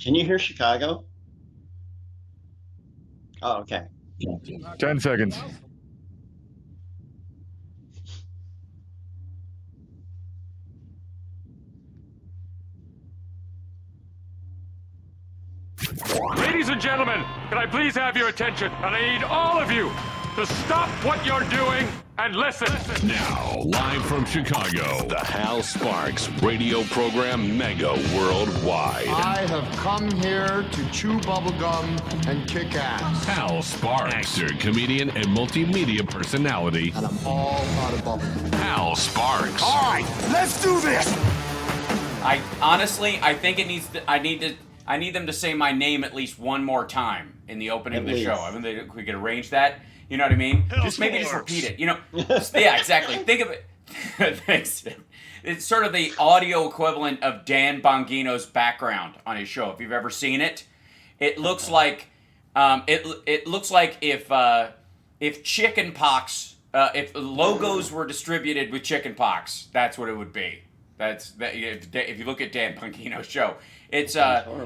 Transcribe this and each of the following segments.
Can you hear Chicago? Oh, okay. 10 seconds. Ladies and gentlemen, can I please have your attention? And I need all of you to stop what you're doing and listen. Now, live from Chicago, the Hal Sparks radio program Mega Worldwide. I have come here to chew bubblegum and kick ass. Hal Sparks, actor, comedian, and multimedia personality. And I'm all out of bubblegum. Hal Sparks. All right, let's do this. I honestly, I think it needs to. I need them to say my name at least one more time in the opening of the show. I mean, we could arrange that. You know what I mean? Just repeat it. You know? Yeah, exactly. Think of it. Thanks. It's sort of the audio equivalent of Dan Bongino's background on his show. If you've ever seen it, it looks like it looks like if chicken pox, if logos were distributed with chicken pox, that's what it would be. If you look at Dan Bongino's show, it's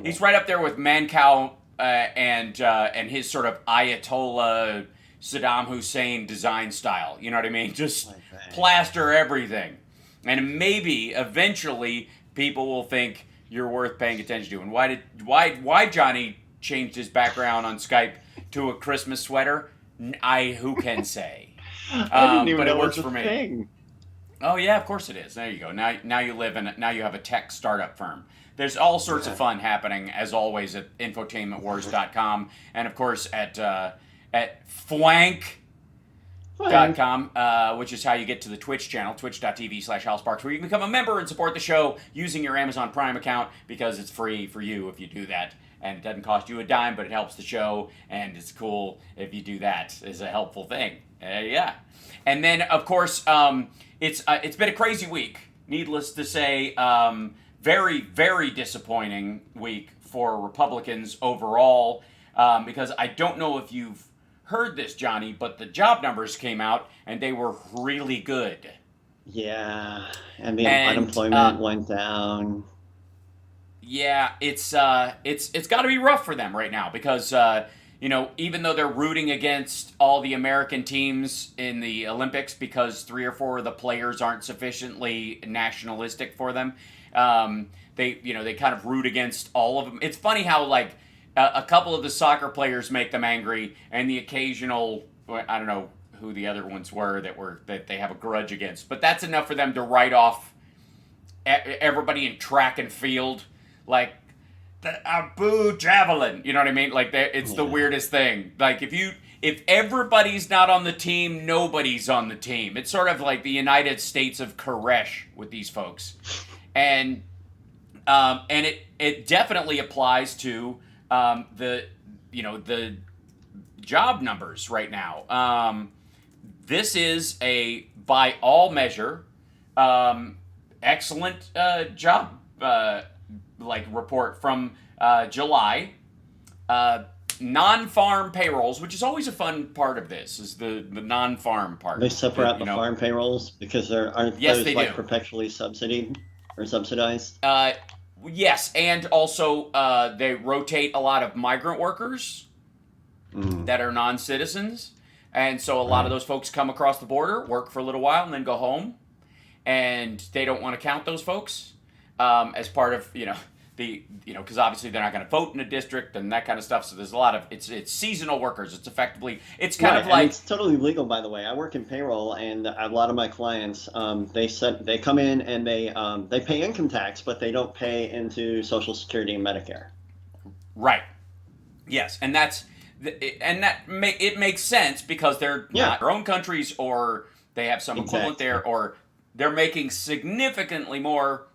he's right up there with Mancow and his sort of Ayatollah Saddam Hussein design style. You know what I mean? Just plaster everything, and maybe eventually people will think you're worth paying attention to. And why Johnny changed his background on Skype to a Christmas sweater? Who can say? I didn't even but know it works it was for a me. thing. Oh yeah, of course it is. There you go. Now you have a tech startup firm. There's all sorts of fun happening as always at infotainmentwars.com and of course at fwank.com, which is how you get to the Twitch channel, twitch.tv/HalSparks, where you can become a member and support the show using your Amazon Prime account because it's free for you if you do that. And it doesn't cost you a dime, but it helps the show, and it's cool if you do that. It's a helpful thing. Yeah. And then, of course, it's been a crazy week. Needless to say, very, very disappointing week for Republicans overall, because I don't know if you've heard this, Johnny, but the job numbers came out, and they were really good. Yeah, and the unemployment went down. Yeah, it's got to be rough for them right now because even though they're rooting against all the American teams in the Olympics because 3 or 4 of the players aren't sufficiently nationalistic for them, they kind of root against all of them. It's funny how a couple of the soccer players make them angry, and the occasional, I don't know who the other ones were that they have a grudge against, but that's enough for them to write off everybody in track and field. Like, boo javelin, you know what I mean? Like, it's the weirdest thing. Like, if everybody's not on the team, nobody's on the team. It's sort of like the United States of Koresh with these folks, and it definitely applies to the job numbers right now. This is by all measure, excellent job report from July. Non-farm payrolls, which is always a fun part of this, is the non-farm part. They separate out the farm payrolls because aren't those perpetually subsidized? Yes, and also they rotate a lot of migrant workers that are non-citizens, and so a lot of those folks come across the border, work for a little while, and then go home, and they don't want to count those folks as part of because obviously they're not going to vote in a district and that kind of stuff. So there's a lot of it's seasonal workers. It's effectively kind of like, and it's totally legal, by the way. I work in payroll, and a lot of my clients they come in and they pay income tax, but they don't pay into Social Security and Medicare. Right. Yes, and it makes sense because they're not their own countries, or they have some equivalent there, or they're making significantly more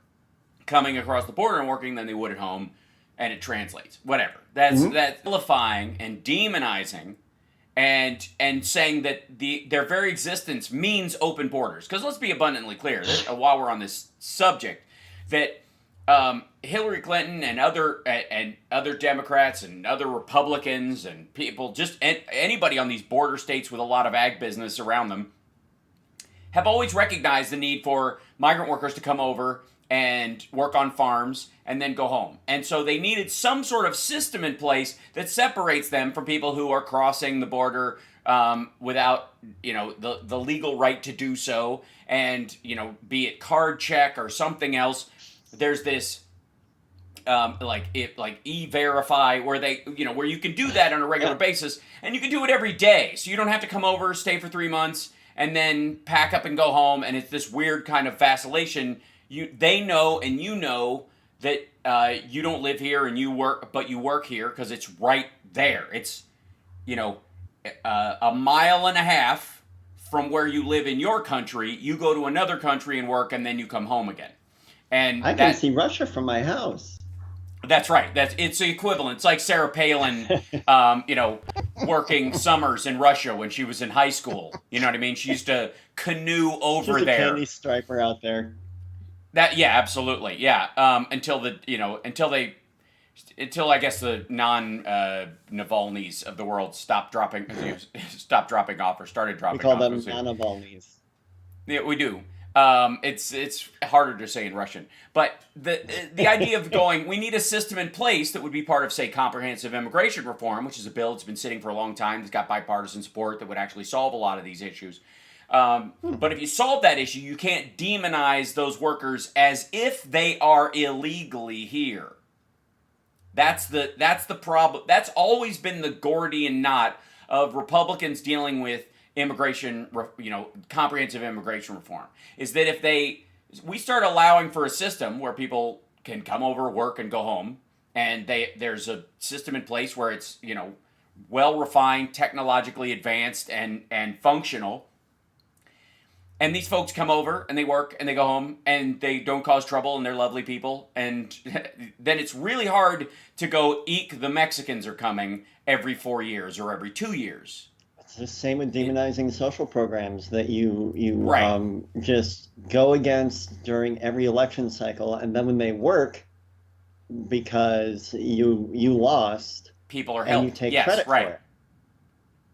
coming across the border and working than they would at home, and it translates. Whatever. That's vilifying and demonizing, and saying that their very existence means open borders. Because let's be abundantly clear, while we're on this subject, that Hillary Clinton and other Democrats and other Republicans and people, just anybody on these border states with a lot of ag business around them, have always recognized the need for migrant workers to come over and work on farms and then go home. And so they needed some sort of system in place that separates them from people who are crossing the border without, the legal right to do so, and, be it card check or something else. There's this E-Verify, where where you can do that on a regular basis, and you can do it every day. So you don't have to come over, stay for 3 months, and then pack up and go home. And it's this weird kind of vacillation. They know, and you know, that you don't live here and you work here because it's right there. It's, a mile and a half from where you live in your country. You go to another country and work, and then you come home again. And I can see Russia from my house. That's right. It's the equivalent. It's like Sarah Palin, working summers in Russia when she was in high school. You know what I mean? She used to canoe over She's there. a candy striper out there. Absolutely, yeah. Until I guess the non-Navalny's of the world stopped dropping off or started dropping off. We call them non-Navalny's. Yeah, we do. It's harder to say in Russian, but the idea of we need a system in place that would be part of, say, comprehensive immigration reform, which is a bill that's been sitting for a long time, that's got bipartisan support, that would actually solve a lot of these issues. But if you solve that issue, you can't demonize those workers as if they are illegally here. That's the problem. That's always been the Gordian knot of Republicans dealing with immigration, comprehensive immigration reform, is that if we start allowing for a system where people can come over, work, and go home, and there's a system in place where it's, well refined, technologically advanced, and functional. And these folks come over and they work and they go home and they don't cause trouble and they're lovely people. And then it's really hard to go, eek, the Mexicans are coming every 4 years or every 2 years. It's the same with demonizing social programs that you right. Just go against during every election cycle. And then when they work, because you lost, people are and helped. you take yes, credit right. for it.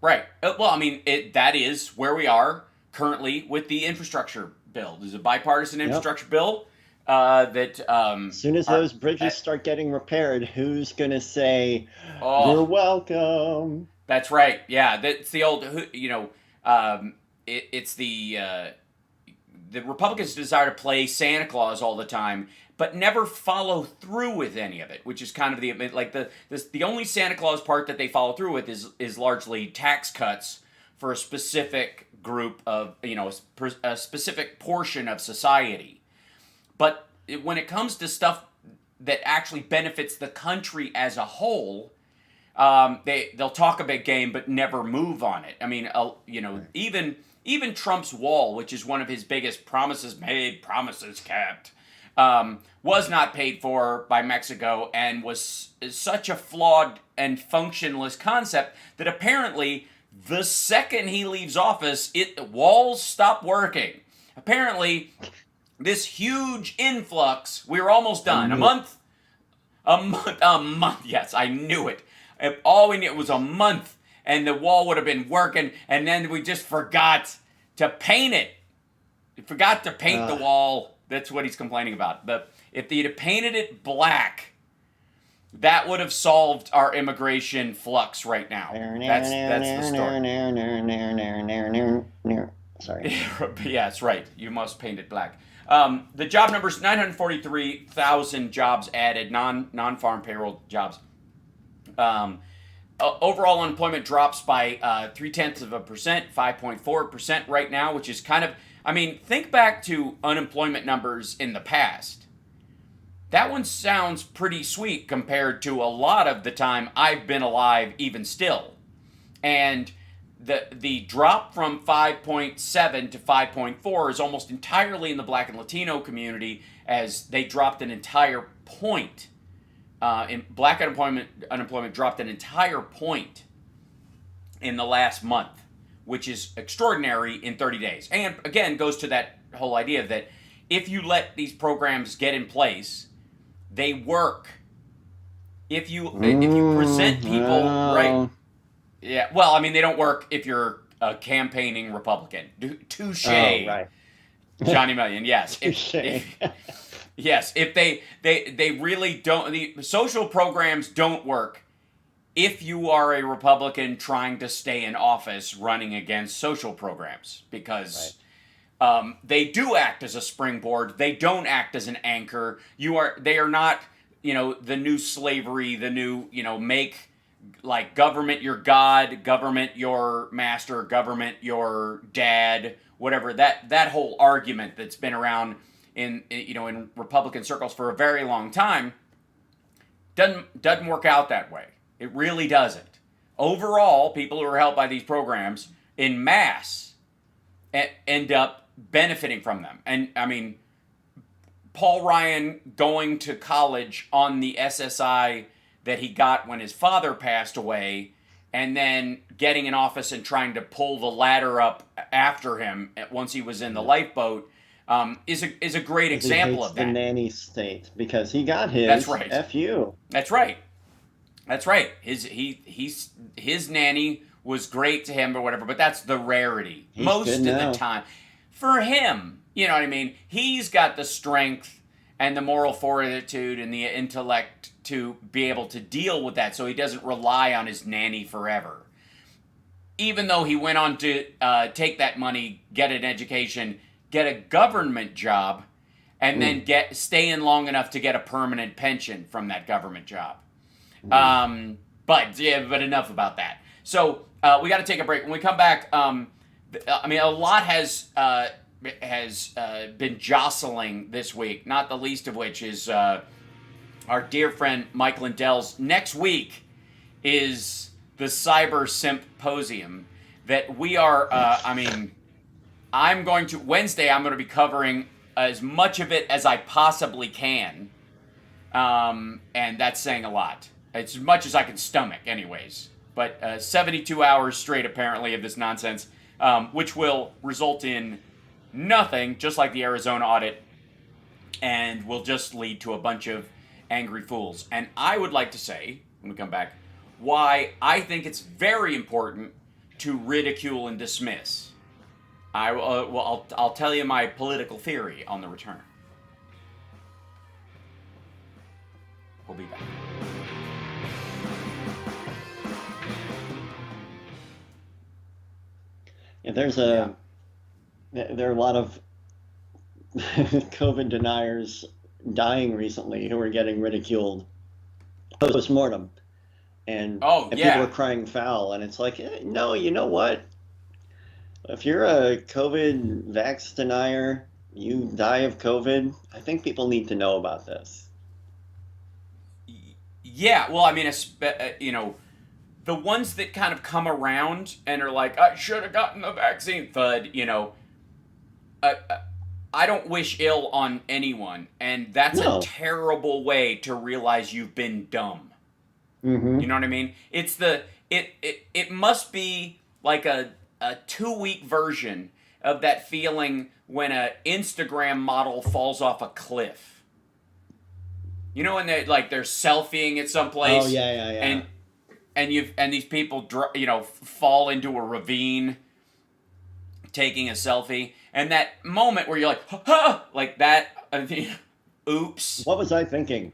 Right. Well, I mean, that is where we are currently with the infrastructure bill. There's a bipartisan infrastructure bill that... as soon as those bridges start getting repaired, who's going to say, you're welcome? That's right. Yeah, that's the old, it's the Republicans' desire to play Santa Claus all the time, but never follow through with any of it, which is kind of the only Santa Claus part that they follow through with is largely tax cuts for a specific group of, a specific portion of society. But when it comes to stuff that actually benefits the country as a whole, they'll talk a big game but never move on it. I mean, even Trump's wall, which is one of his biggest promises made, promises kept, was not paid for by Mexico and was such a flawed and functionless concept that apparently the second he leaves office, walls stop working. Apparently, this huge influx, we were almost done. A month. Yes, I knew it. All we needed was a month, and the wall would have been working, and then we just forgot to paint it. We forgot to paint the wall. That's what he's complaining about. But if they'd have painted it black, that would have solved our immigration flux right now. That's the story. Sorry. Yeah, that's right. You must paint it black. The job numbers, 943,000 jobs added, non-farm payroll jobs. Overall unemployment drops by 0.3%, 5.4% right now, which is kind of, think back to unemployment numbers in the past. That one sounds pretty sweet compared to a lot of the time I've been alive even still. And the drop from 5.7 to 5.4 is almost entirely in the Black and Latino community, as they dropped an entire point. Black unemployment dropped an entire point in the last month, which is extraordinary in 30 days. And again, goes to that whole idea that if you let these programs get in place, they work. If you present people right, yeah. Well, they don't work if you're a campaigning Republican. Touche, right. Johnny Million. Yes. Yes, if they really don't, the social programs don't work if you are a Republican trying to stay in office running against social programs, because they do act as a springboard. They don't act as an anchor. They are not, the new slavery, the new, make like government your God, government your master, government your dad, whatever. That whole argument that's been around in Republican circles for a very long time doesn't work out that way. It really doesn't. Overall, people who are helped by these programs in mass end up benefiting from them. And I mean, Paul Ryan going to college on the SSI that he got when his father passed away, and then getting in office and trying to pull the ladder up after him once he was in the lifeboat, is a great example of that. The nanny state, because he got his. That's right. FU. That's right. That's right. His nanny was great to him or whatever, but that's the rarity. Most of the time. For him, you know what I mean? He's got the strength and the moral fortitude and the intellect to be able to deal with that, so he doesn't rely on his nanny forever. Even though he went on to take that money, get an education, get a government job, and then stay in long enough to get a permanent pension from that government job. But enough about that. So we got to take a break. When we come back, a lot has been jostling this week, not the least of which is our dear friend Mike Lindell's. Next week is the Cyber Symposium that we are, Wednesday I'm going to be covering as much of it as I possibly can, and that's saying a lot. It's as much as I can stomach anyways, but 72 hours straight apparently of this nonsense, which will result in nothing, just like the Arizona audit, and will just lead to a bunch of angry fools. And I would like to say, when we come back, why I think it's very important to ridicule and dismiss. I'll tell you my political theory on the return. We'll be back. Yeah, there are a lot of COVID deniers dying recently who are getting ridiculed post-mortem. And people are crying foul, and it's like, no, you know what? If you're a COVID vax denier, you die of COVID, I think people need to know about this. Yeah, well, the ones that kind of come around and are like, I should have gotten the vaccine, thud, I don't wish ill on anyone, and that's a terrible way to realize you've been dumb. Mm-hmm. You know what I mean? It's it must be like a 2-week version of that feeling when a Instagram model falls off a cliff. You know when they're selfieing at some place? Oh yeah. And these people fall into a ravine taking a selfie, and that moment where you're like, ha, like that, oops. What was I thinking?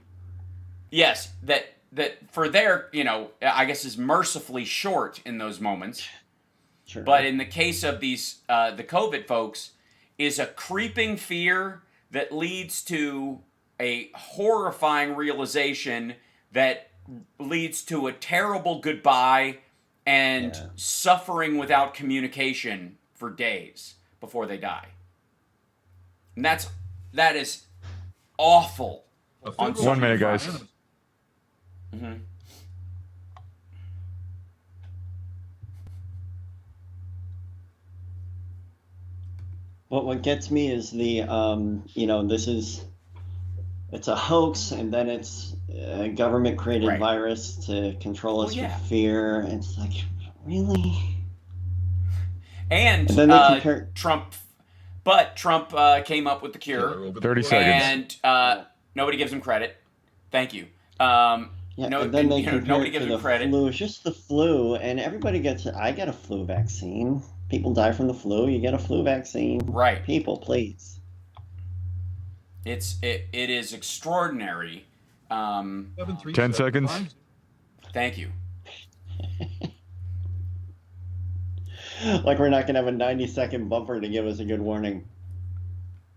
Yes, that for their, I guess is mercifully short in those moments. Sure. But in the case of these, the COVID folks, is a creeping fear that leads to a horrifying realization that leads to a terrible goodbye and suffering without communication for days before they die. And that is awful. 1 minute, guys. Mm-hmm. What gets me is the it's a hoax, and then it's a government-created virus to control us with fear. It's like, really? And then Trump came up with the cure. 30 seconds. And nobody gives him credit. Thank you. Nobody gives him credit. Flu. It's just the flu, and everybody I get a flu vaccine. People die from the flu. You get a flu vaccine. Right. People, please. It is extraordinary. 10 seconds. Thank you. Like we're not going to have a 90-second bumper to give us a good warning.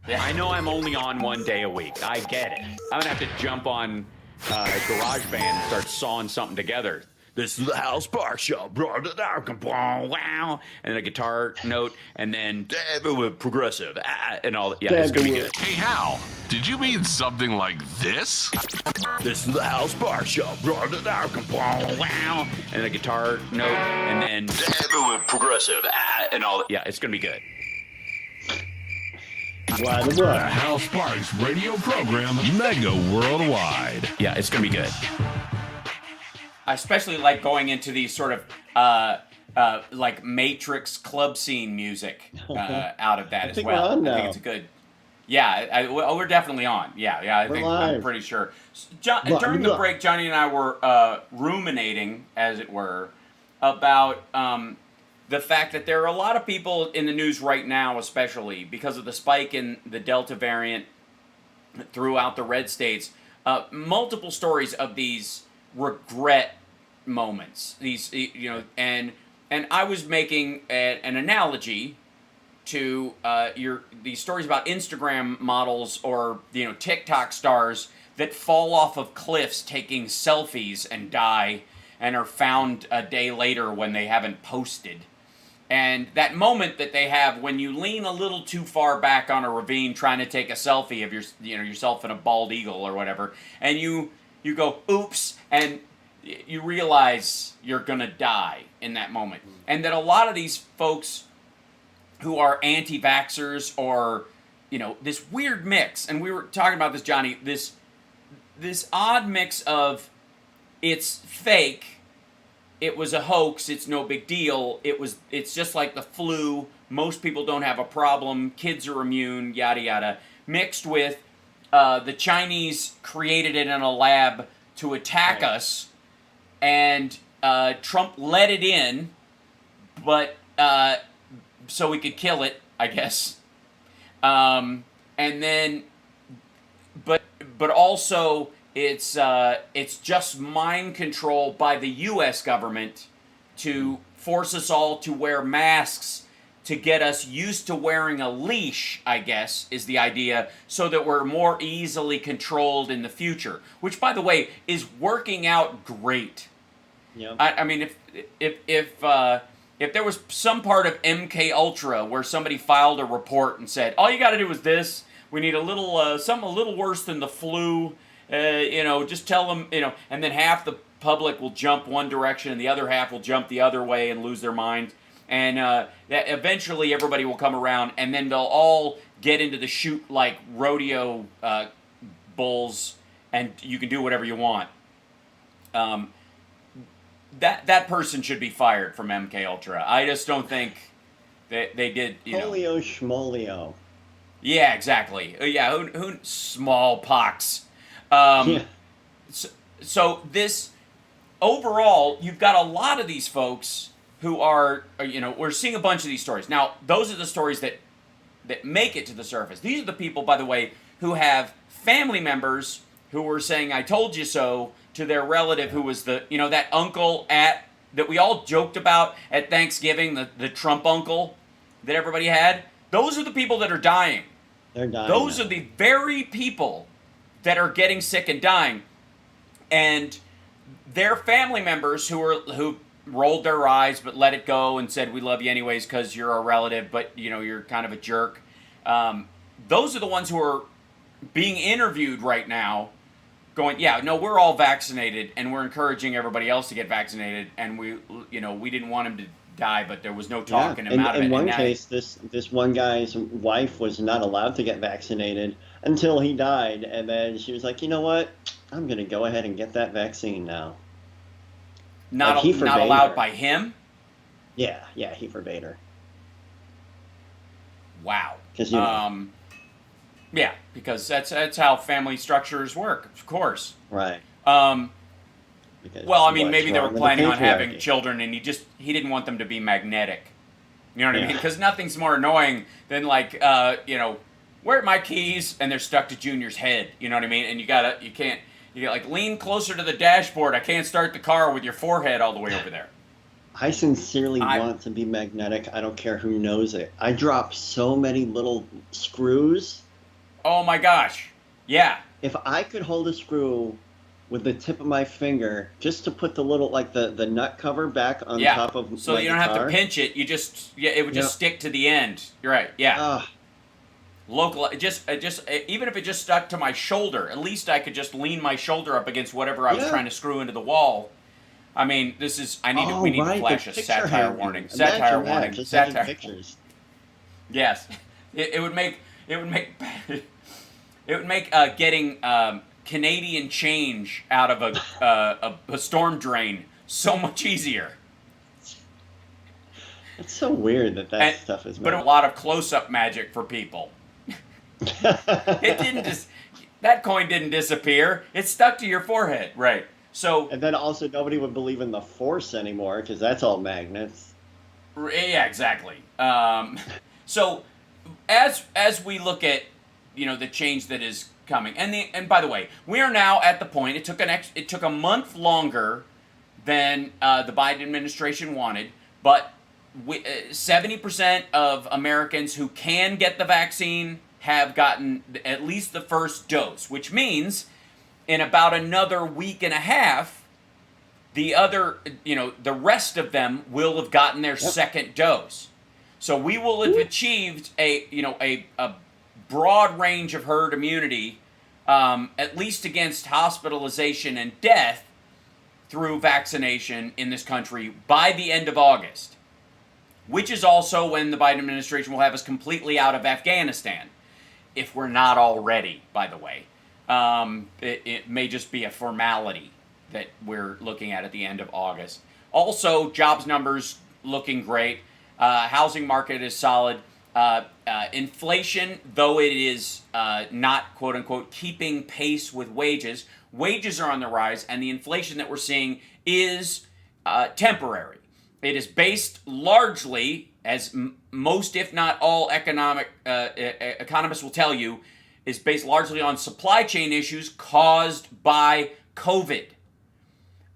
Yeah, I know I'm only on 1 day a week. I get it. I'm going to have to jump on GarageBand and start sawing something together. This is the Hal Sparks Show. Wow. And a guitar note, and then progressive, and all that. Yeah, it's going to be good. Hey, Hal, did you mean something like this? This is the Hal Sparks Show. Wow. And a guitar note, and then progressive, and all that. Yeah, it's going to be good. The Hal Sparks radio program, Mega Worldwide. Yeah, it's going to be good. I especially like going into these sort of like Matrix club scene music out of that as well. I think it's a good. Yeah, we're definitely on. Yeah, I'm pretty sure. During the break, Johnny and I were ruminating, as it were, about the fact that there are a lot of people in the news right now, especially because of the spike in the Delta variant throughout the red states. Multiple stories of these regret moments. These, and I was making an analogy to these stories about Instagram models or TikTok stars that fall off of cliffs taking selfies and die and are found a day later when they haven't posted. And that moment that they have when you lean a little too far back on a ravine trying to take a selfie of yourself in a bald eagle or whatever, and you go oops, and you realize you're gonna die in that moment. And that a lot of these folks who are anti-vaxxers or this weird mix, and we were talking about this, Johnny, this odd mix of it's fake, it was a hoax, it's no big deal, it's just like the flu, most people don't have a problem, kids are immune, yada yada, mixed with the Chinese created it in a lab to attack us, and Trump let it in, but so we could kill it, I guess. And then, but also it's just mind control by the U.S. government to force us all to wear masks to get us used to wearing a leash, I guess, is the idea, so that we're more easily controlled in the future. Which, by the way, is working out great. Yeah. I mean, if there was some part of MK Ultra where somebody filed a report and said, all you got to do is this, we need a little something a little worse than the flu, just tell them, and then half the public will jump one direction and the other half will jump the other way and lose their mind. And that eventually everybody will come around, and then they'll all get into the chute like rodeo bulls, and you can do whatever you want. That person should be fired from MK Ultra. I just don't think that they did. Polio schmolio. Yeah, exactly. Yeah, who smallpox. So this overall, you've got a lot of these folks who are, we're seeing a bunch of these stories. Now, those are the stories that make it to the surface. These are the people, by the way, who have family members who were saying, I told you so, to their relative who was that uncle that we all joked about at Thanksgiving, the Trump uncle that everybody had. Those are the people that are dying. They're dying. Those are the very people that are getting sick and dying. And their family members who rolled their eyes but let it go and said, we love you anyways because you're a relative, but you're kind of a jerk. Those are the ones who are being interviewed right now going, yeah, no, we're all vaccinated and we're encouraging everybody else to get vaccinated, and we didn't want him to die, but there was no talking him out of it. In one case, this one guy's wife was not allowed to get vaccinated until he died, and then she was like, you know what? I'm going to go ahead and get that vaccine now. Not allowed by him? Yeah, he forbade her. Wow. Because yeah, because that's how family structures work, of course. Right. Well, I mean, maybe they were planning on having children, and he didn't want them to be magnetic. You know what I mean? Because nothing's more annoying than where are my keys? And they're stuck to Junior's head. You know what I mean? And you can't like lean closer to the dashboard. I can't start the car with your forehead all the way over there. I sincerely want to be magnetic. I don't care who knows it. I drop so many little screws. Oh my gosh. Yeah. If I could hold a screw with the tip of my finger just to put the little, like the nut cover back on top of so my you don't guitar. have to pinch it. You just, it would just stick to the end. You're right. Yeah. Local, even if it just stuck to my shoulder, at least I could just lean my shoulder up against whatever I was trying to screw into the wall. I mean, we need to flash a satire warning. Satire warning. Satire. Pictures. Yes. It would make getting Canadian change out of a storm drain so much easier. It's so weird that stuff is. But a lot of close-up magic for people. It didn't that coin didn't disappear. It stuck to your forehead, right? So. And then also nobody would believe in the Force anymore because that's all magnets. Yeah, exactly. So, as we look at the change that is coming, and by the way, we are now at the point. It took a month longer than the Biden administration wanted, but 70% of Americans who can get the vaccine have gotten at least the first dose, which means in about another week and a half, the rest of them will have gotten their second dose. So we will have achieved a broad range of herd immunity, at least against hospitalization and death through vaccination in this country by the end of August, which is also when the Biden administration will have us completely out of Afghanistan, if we're not already, by the way. It may just be a formality that we're looking at the end of August. Also, jobs numbers looking great. Housing market is solid. Inflation, though it is not, quote-unquote, keeping pace with wages, wages are on the rise, and the inflation that we're seeing is temporary. It is based largely, as most, if not all, economists will tell you, is based largely on supply chain issues caused by COVID.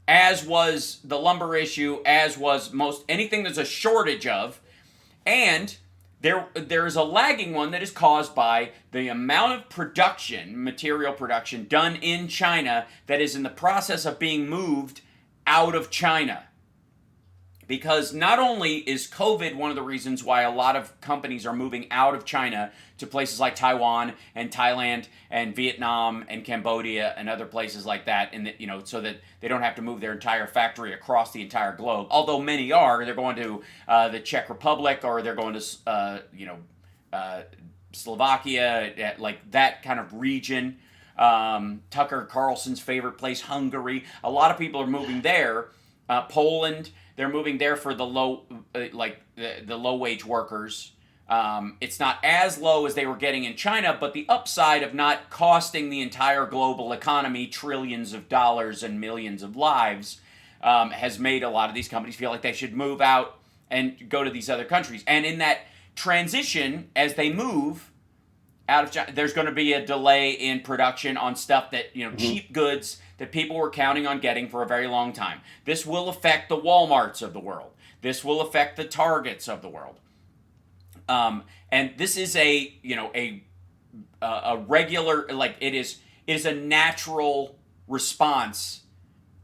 As was the lumber issue, as was anything there's a shortage of, and there's a lagging one that is caused by the amount of production, material production, done in China that is in the process of being moved out of China. Because not only is COVID one of the reasons why a lot of companies are moving out of China to places like Taiwan and Thailand and Vietnam and Cambodia and other places like that, and so that they don't have to move their entire factory across the entire globe. Although many they're going to the Czech Republic, or they're going to Slovakia, like that kind of region. Tucker Carlson's favorite place, Hungary. A lot of people are moving there. Poland. They're moving there for the low wage workers. It's not as low as they were getting in China, but the upside of not costing the entire global economy trillions of dollars and millions of lives has made a lot of these companies feel like they should move out and go to these other countries. And in that transition, as they move out of China, there's going to be a delay in production on stuff that, cheap goods that people were counting on getting for a very long time. This will affect the Walmarts of the world. This will affect the Targets of the world. And this is a regular, it is a natural response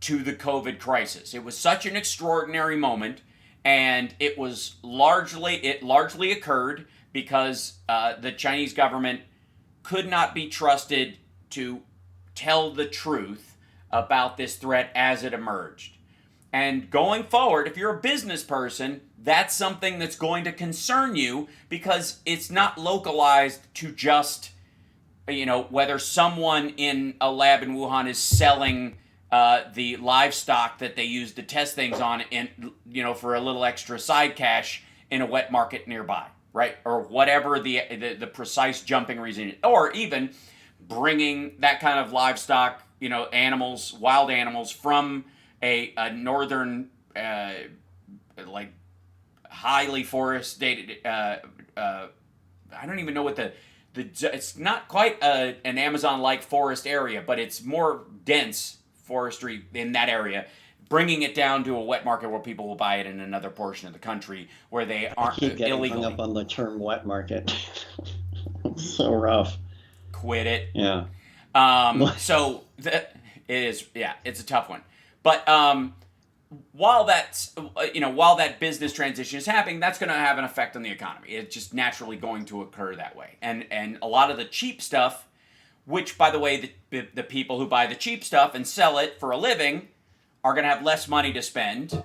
to the COVID crisis. It was such an extraordinary moment, and it largely occurred because the Chinese government could not be trusted to tell the truth about this threat as it emerged. And going forward, if you're a business person, that's something that's going to concern you, because it's not localized to just, whether someone in a lab in Wuhan is selling the livestock that they use to test things on, for a little extra side cash in a wet market nearby, right? Or whatever the precise jumping reason, or even bringing that kind of livestock, animals, wild animals from a northern, highly forested, I don't even know what it's not quite an Amazon-like forest area, but it's more dense forestry in that area, bringing it down to a wet market where people will buy it in another portion of the country where they aren't keep getting illegally. hung up on the term wet market. It's so rough. Quit it. Yeah. So it is. Yeah, it's a tough one. But while that business transition is happening, that's going to have an effect on the economy. It's just naturally going to occur that way. And a lot of the cheap stuff, which, by the way, the people who buy the cheap stuff and sell it for a living are going to have less money to spend.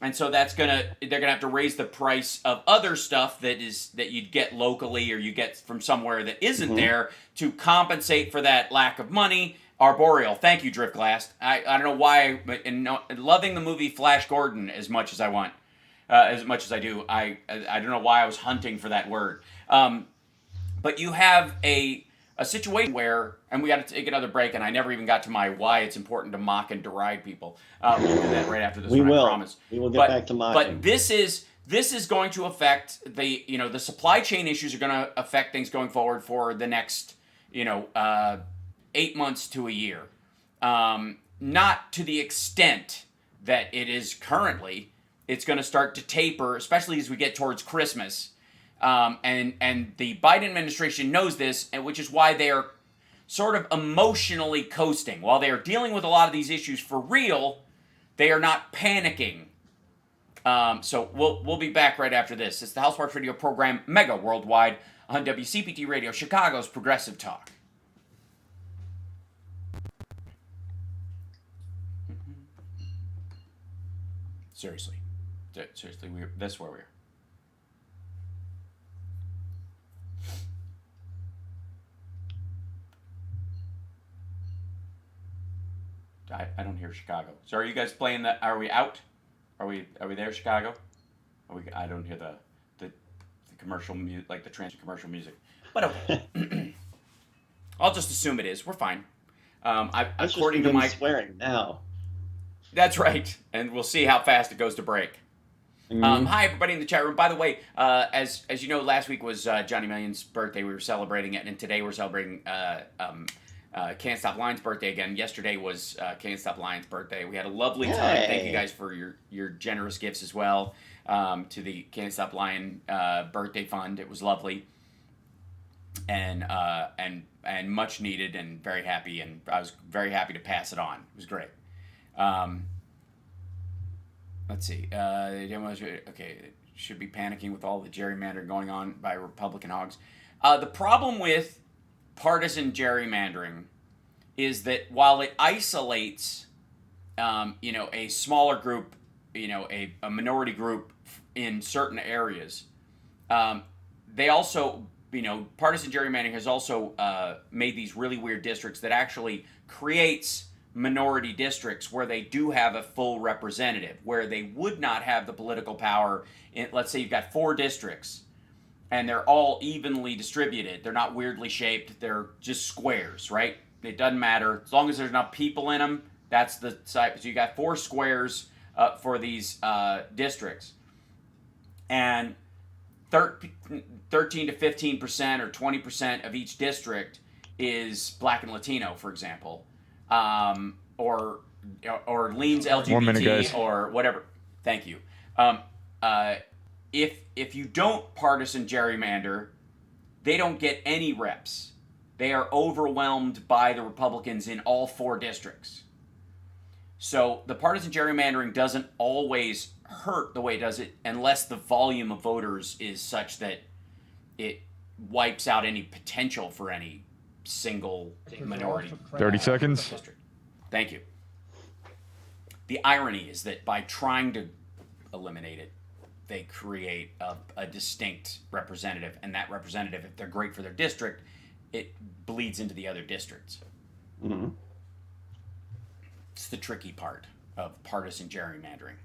And so they're going to have to raise the price of other stuff that you'd get locally or you get from somewhere that isn't there to compensate for that lack of money. Arboreal. Thank you, Driftglass. I don't know why, but loving the movie Flash Gordon as much as I want, as much as I do, I don't know why I was hunting for that word. But you have a situation where, and we got to take another break, and I never even got to my why it's important to mock and deride people. We'll do that right after this one, I promise. We will get back to mocking. But this is going to affect the supply chain issues are going to affect things going forward for the next 8 months to a year. Not to the extent that it is currently. It's going to start to taper, especially as we get towards Christmas. And the Biden administration knows this, and which is why they are sort of emotionally coasting. While they are dealing with a lot of these issues for real, they are not panicking. So we'll be back right after this. It's the House Sparks Radio program, Mega Worldwide, on WCPT Radio, Chicago's Progressive Talk. Seriously, that's where we are. I don't hear Chicago. So are you guys playing that? Are we out? Are we there, Chicago? I don't hear the commercial music, like the trans commercial music. But okay, I'll just assume it is. We're fine. According to my swearing now. That's right, and we'll see how fast it goes to break. Hi, everybody in the chat room. By the way, as you know, last week was Johnny Million's birthday. We were celebrating it, and today we're celebrating Can't Stop Lion's birthday again. Yesterday was Can't Stop Lion's birthday. We had a lovely time. Thank you guys for your generous gifts as well to the Can't Stop Lion birthday fund. It was lovely and much needed and very happy. And I was very happy to pass it on. It was great. Let's see. Okay, should be panicking with all the gerrymandering going on by Republican hogs. The problem with partisan gerrymandering is that while it isolates, a smaller group, a minority group in certain areas, they also, partisan gerrymandering has also made these really weird districts that actually creates minority districts where they do have a full representative, where they would not have the political power. Let's say you've got 4 districts, and they're all evenly distributed. They're not weirdly shaped. They're just squares, right? It doesn't matter. As long as there's enough people in them, that's the site. So you got 4 squares for these districts. And 13 to 15% or 20% of each district is Black and Latino, for example. Or leans LGBT 1 minute, guys. Or whatever. Thank you. If you don't partisan gerrymander, they don't get any reps. They are overwhelmed by the Republicans in all 4 districts. So the partisan gerrymandering doesn't always hurt the way it does it unless the volume of voters is such that it wipes out any potential for any single minority. 30 seconds. District. Thank you. The irony is that by trying to eliminate it, they create a distinct representative, and that representative, if they're great for their district, it bleeds into the other districts. Mm-hmm. It's the tricky part of partisan gerrymandering.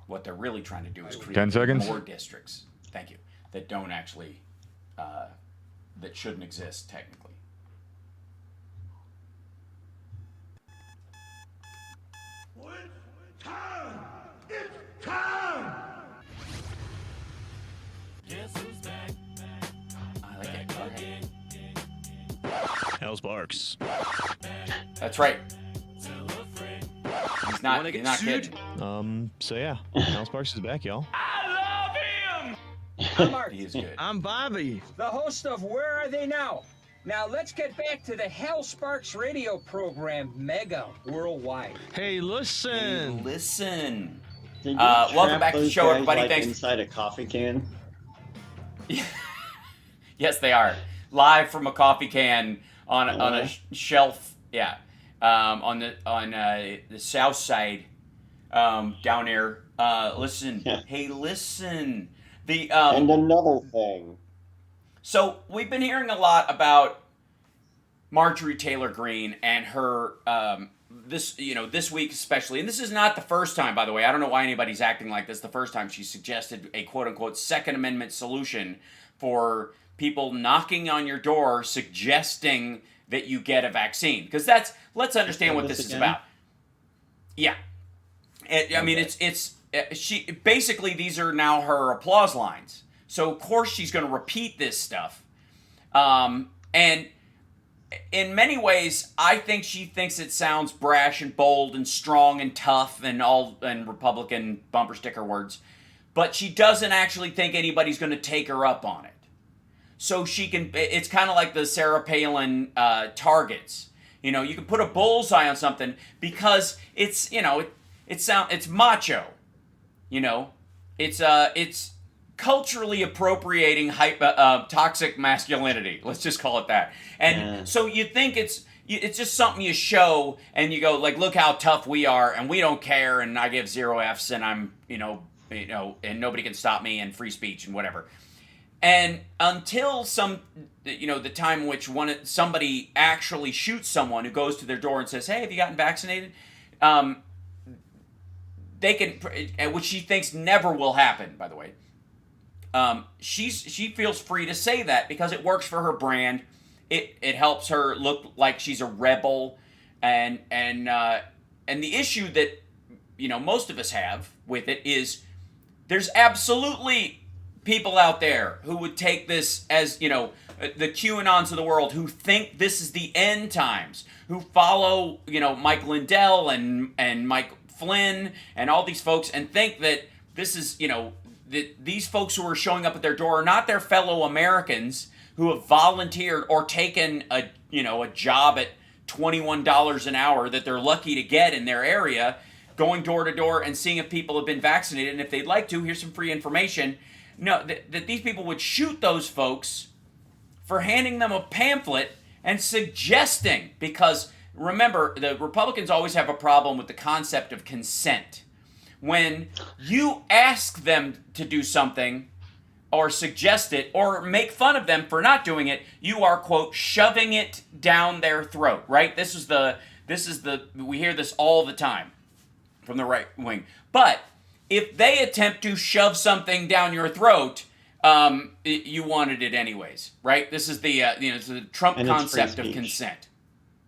What they're really trying to do is create 10 seconds. more districts. Thank you. That don't actually, that shouldn't exist technically. It's time! It's time! I like it. Go ahead. Hal Sparks. That's right. He's not kidding. So yeah, Hal Sparks is back, y'all. I love him! I'm Art. He is good. I'm Bobby, The host of Where Are They Now? Now let's get back to the Hal Sparks radio program, Mega Worldwide. Hey, listen. Listen. Welcome Welcome back to the show, everybody. Like Thanks. Inside a coffee can. Yes, they are live from a coffee can on a shelf. Yeah, on the south side, down there. Listen. Hey, listen. And another thing. So we've been hearing a lot about Marjorie Taylor Greene and her this week especially, and this is not the first time, by the way. I don't know why anybody's acting like this. The first time she suggested a quote unquote Second Amendment solution for people knocking on your door suggesting that you get a vaccine, because let's understand what this is about. Yeah, I mean it's she basically, these are now her applause lines. So, of course, she's going to repeat this stuff. And in many ways, I think she thinks it sounds brash and bold and strong and tough and Republican bumper sticker words. But she doesn't actually think anybody's going to take her up on it. So it's kind of like the Sarah Palin targets. You can put a bullseye on something because it's macho. It's culturally appropriating toxic masculinity. Let's just call it that. And so you think it's just something you show, and you go like, look how tough we are, and we don't care, and I give 0 Fs, and I'm and nobody can stop me, and free speech and whatever. And until the time in which somebody actually shoots someone who goes to their door and says, hey, have you gotten vaccinated? They can, which she thinks never will happen, by the way. She feels free to say that because it works for her brand. It helps her look like she's a rebel, and the issue that most of us have with it is there's absolutely people out there who would take this as the QAnons of the world, who think this is the end times, who follow Mike Lindell and Mike Flynn and all these folks, and think that this is that these folks who are showing up at their door are not their fellow Americans who have volunteered or taken a job at $21 an hour that they're lucky to get in their area, going door to door and seeing if people have been vaccinated, and if they'd like to, here's some free information. No, that these people would shoot those folks for handing them a pamphlet and suggesting, because remember, the Republicans always have a problem with the concept of consent. When you ask them to do something or suggest it or make fun of them for not doing it, you are, quote, shoving it down their throat, right? We hear this all the time from the right wing. But if they attempt to shove something down your throat, you wanted it anyways, right? This is the Trump concept of consent.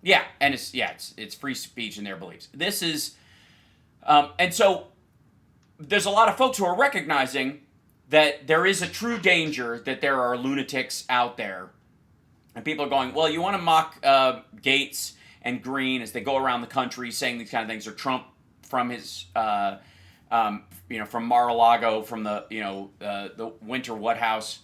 Yeah, and it's free speech in their beliefs. This is, and so there's a lot of folks who are recognizing that there is a true danger that there are lunatics out there, and people are going, well, you want to mock Gates and Green as they go around the country saying these kind of things, or Trump from his, from Mar-a-Lago, from the Winter Woodhouse,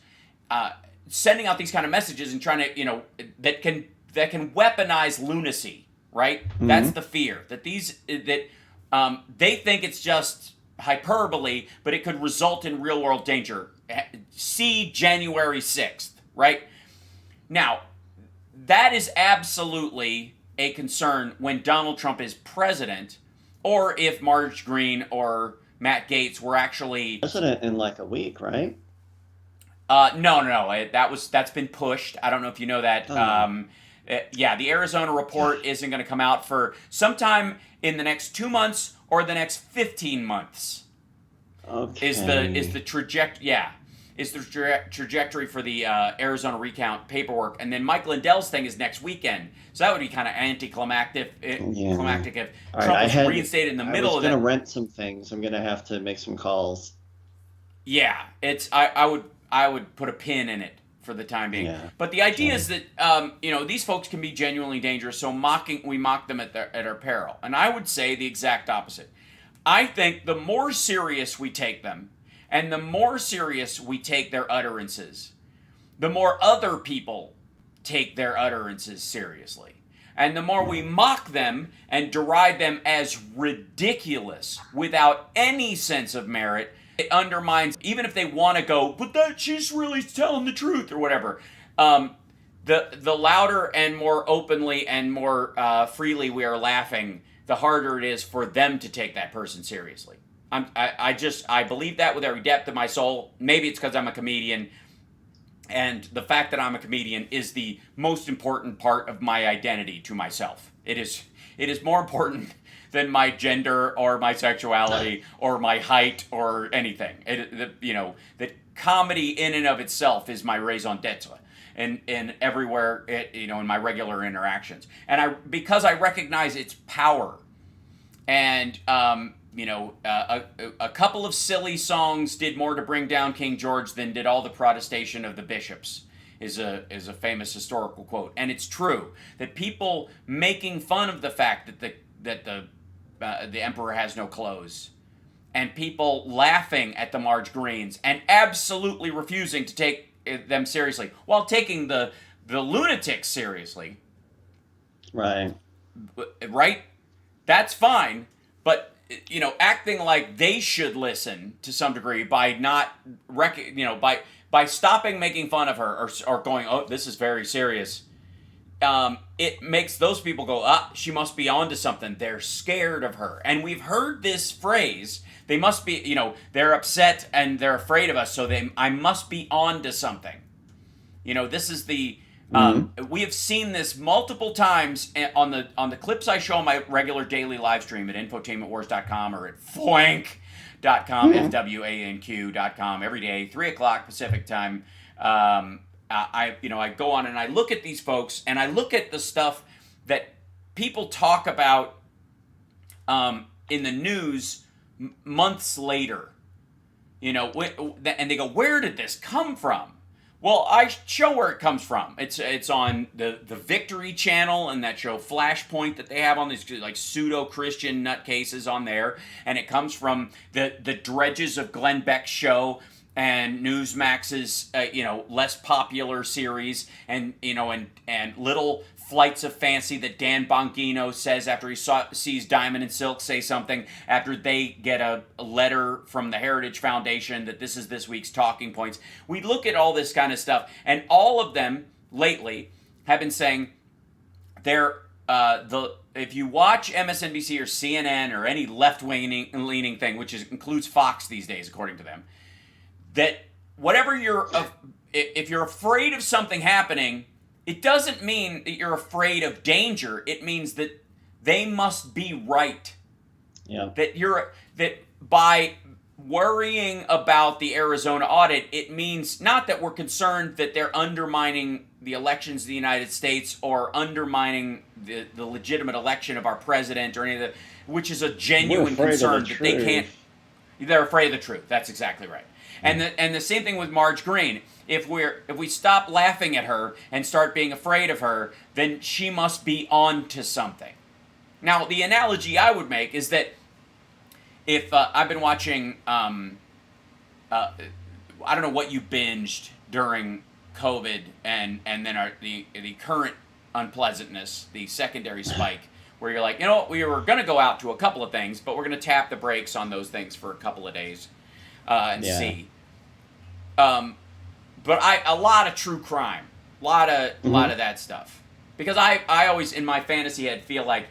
sending out these kind of messages and trying to, that can weaponize lunacy, right? Mm-hmm. That's the fear, that they think it's just hyperbole, but it could result in real world danger. See January 6th, right? Now, that is absolutely a concern when Donald Trump is president, or if Marge Green or Matt Gaetz were actually president in like a week, right? No. That's been pushed. I don't know if you know that. Oh. The Arizona report isn't going to come out for sometime in the next 2 months or the next 15 months. Okay. Is the trajectory for the Arizona recount paperwork, and then Mike Lindell's thing is next weekend. So that would be kind of anticlimactic if Trump was reinstated in the middle of it. I was going to rent some things. I'm going to have to make some calls. Yeah, I would put a pin in it for the time being. Yeah. But the idea is that these folks can be genuinely dangerous, so we mock them at our peril. And I would say the exact opposite. I think the more serious we take them, and the more serious we take their utterances, the more other people take their utterances seriously. And the more we mock them and deride them as ridiculous without any sense of merit, it undermines, even if they want to go, but she's really telling the truth or whatever. The louder and more openly and more freely we are laughing, the harder it is for them to take that person seriously. I believe that with every depth of my soul. Maybe it's because I'm a comedian. And the fact that I'm a comedian is the most important part of my identity to myself. It is more important than my gender or my sexuality or my height or anything. That comedy in and of itself is my raison d'etre, and everywhere in my regular interactions. And because I recognize its power, and a couple of silly songs did more to bring down King George than did all the protestation of the bishops, is a famous historical quote. And it's true that people making fun of the fact that the emperor has no clothes, and people laughing at the Marge Greens and absolutely refusing to take them seriously while taking the lunatics seriously. Right. That's fine, but acting like they should listen to some degree by not by stopping making fun of her or going, oh, this is very serious. It makes those people go, she must be onto something. They're scared of her. And we've heard this phrase, they must be, they're upset and they're afraid of us, so I must be onto something. This is the, we have seen this multiple times on the clips I show on my regular daily live stream at infotainmentwars.com or at fwank.com, FWANQ.com, every day, 3 o'clock Pacific time. I go on and I look at these folks and I look at the stuff that people talk about in the news months later, and they go, where did this come from? Well, I show where it comes from. It's on the Victory Channel and that show Flashpoint that they have on these like pseudo-Christian nutcases on there, and it comes from the dredges of Glenn Beck's show and Newsmax's less popular series, and little flights of fancy that Dan Bongino says after he sees Diamond and Silk say something after they get a letter from the Heritage Foundation that this is this week's talking points. We look at all this kind of stuff, and all of them lately have been saying if you watch MSNBC or CNN or any left-leaning thing, which includes Fox these days, according to them, that whatever if you're afraid of something happening, it doesn't mean that you're afraid of danger. It means that they must be right. Yeah. That by worrying about the Arizona audit, it means not that we're concerned that they're undermining the elections of the United States or undermining the legitimate election of our president or any of that, which is a genuine concern that they can't. They're afraid of the truth. That's exactly right. And the same thing with Marge Green. If we stop laughing at her and start being afraid of her, then she must be on to something. Now, the analogy I would make is that if I've been watching, I don't know what you binged during COVID and then the current unpleasantness, the secondary spike, where you're like, we were going to go out to a couple of things, but we're going to tap the brakes on those things for a couple of days and see. But a lot of true crime, a lot of that stuff, because I always in my fantasy head feel like,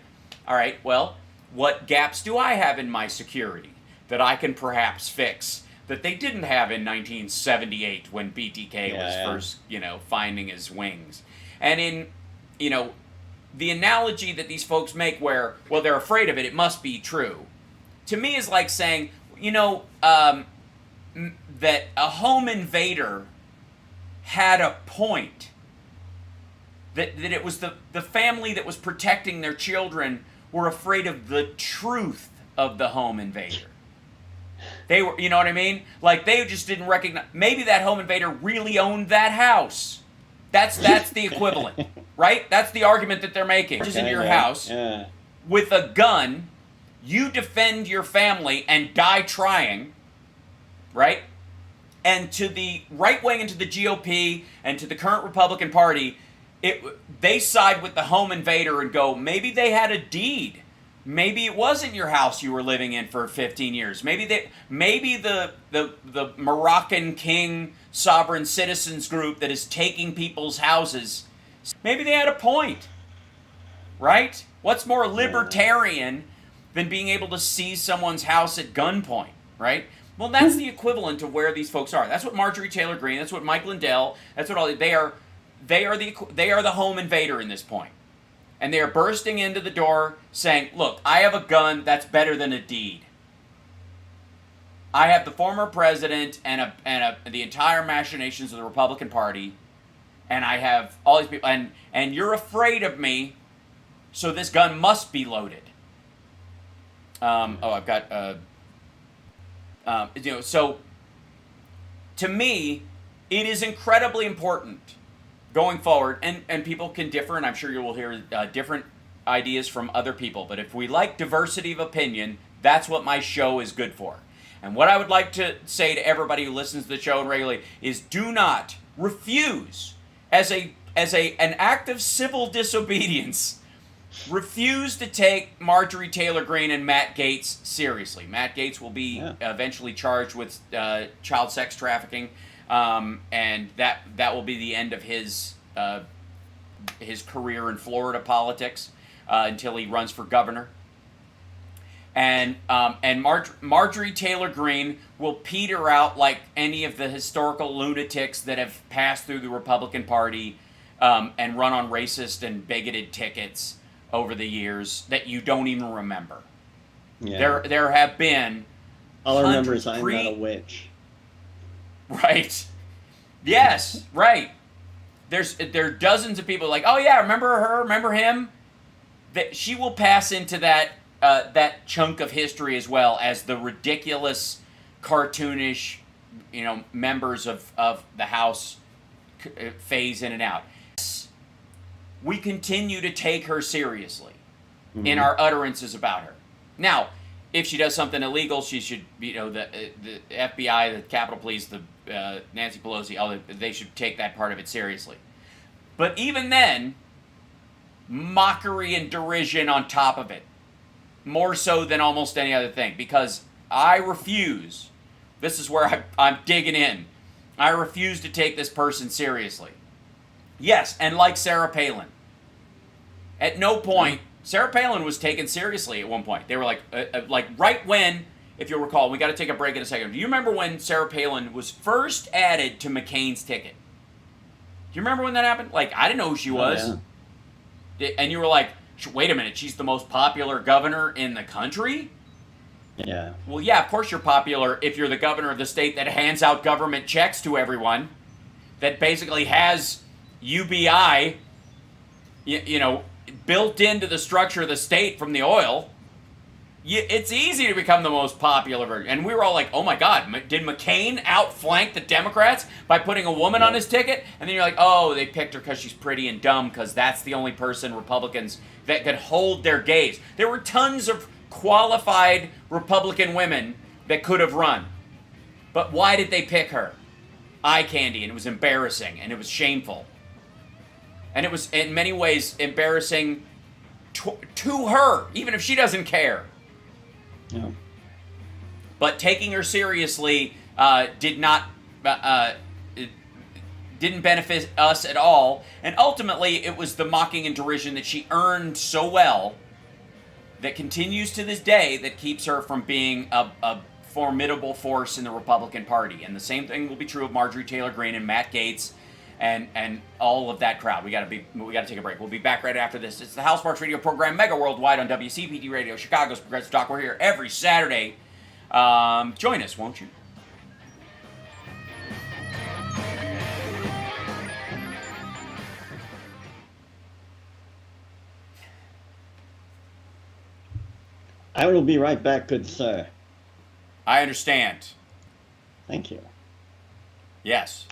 all right, well, what gaps do I have in my security that I can perhaps fix that they didn't have in 1978 when BTK was first, finding his wings, and in, the analogy that these folks make where, well, they're afraid of it, it must be true, to me is like saying, that a home invader had a point. That it was the family that was protecting their children were afraid of the truth of the home invader. They were, you know what I mean? Like, they just didn't recognize. Maybe that home invader really owned that house. That's the equivalent, right? That's the argument that they're making. Just into your house with a gun, you defend your family and die trying, right? And to the right wing and to the GOP and to the current Republican Party, they side with the home invader and go, maybe they had a deed. Maybe it wasn't your house you were living in for 15 years. Maybe the Moroccan King sovereign citizens group that is taking people's houses, maybe they had a point, right? What's more libertarian than being able to seize someone's house at gunpoint, right? Well, that's the equivalent of where these folks are. That's what Marjorie Taylor Greene, that's what Mike Lindell, that's what all they are the home invader in this point. And they are bursting into the door saying, look, I have a gun that's better than a deed. I have the former president and the entire machinations of the Republican Party, and I have all these people, and you're afraid of me, so this gun must be loaded. I've got, so to me, it is incredibly important going forward, and people can differ, and I'm sure you will hear different ideas from other people, but if we like diversity of opinion, that's what my show is good for. And what I would like to say to everybody who listens to the show regularly is do not refuse, as an act of civil disobedience, refuse to take Marjorie Taylor Greene and Matt Gaetz seriously. Matt Gaetz will be eventually charged with child sex trafficking, and that will be the end of his career in Florida politics until he runs for governor. And Marjorie Taylor Greene will peter out like any of the historical lunatics that have passed through the Republican Party and run on racist and bigoted tickets over the years that you don't even remember. Yeah. There have been. All I remember is I'm not a witch. Right. Yes. Right. There are dozens of people like, oh yeah, remember her? Remember him? That she will pass into that chunk of history as well as the ridiculous, cartoonish, members of the House phase in and out. We continue to take her seriously in our utterances about her. Now, if she does something illegal, she should, the FBI, the Capitol Police, the Nancy Pelosi, they should take that part of it seriously. But even then, mockery and derision on top of it. More so than almost any other thing, because I refuse, this is where I'm digging in, I refuse to take this person seriously. Yes, and like Sarah Palin. At no point, Sarah Palin was taken seriously at one point. They were like right when, if you'll recall, we got to take a break in a second. Do you remember when Sarah Palin was first added to McCain's ticket? Do you remember when that happened? Like, I didn't know who she was. Yeah. And you were like, wait a minute, she's the most popular governor in the country? Yeah. Well, yeah, of course you're popular if you're the governor of the state that hands out government checks to everyone, that basically has UBI, built into the structure of the state from the oil. It's easy to become the most popular. And we were all like, oh my God, did McCain outflank the Democrats by putting a woman on his ticket? And then you're like, oh, they picked her because she's pretty and dumb because that's the only person Republicans that could hold their gaze. There were tons of qualified Republican women that could have run. But why did they pick her? Eye candy, and it was embarrassing, and it was shameful. And it was, in many ways, embarrassing to her, even if she doesn't care. Yeah. But taking her seriously didn't benefit us at all. And ultimately, it was the mocking and derision that she earned so well that continues to this day that keeps her from being a formidable force in the Republican Party. And the same thing will be true of Marjorie Taylor Greene and Matt Gaetz and all of that crowd. We got to take a break. We'll be back right after this. It's the Hal Sparks radio program, Megaworldwide on WCPT Radio, Chicago's Progressive Talk. We're here every Saturday. Join us, won't you? I will be right back, good sir. I understand. Thank you. Yes.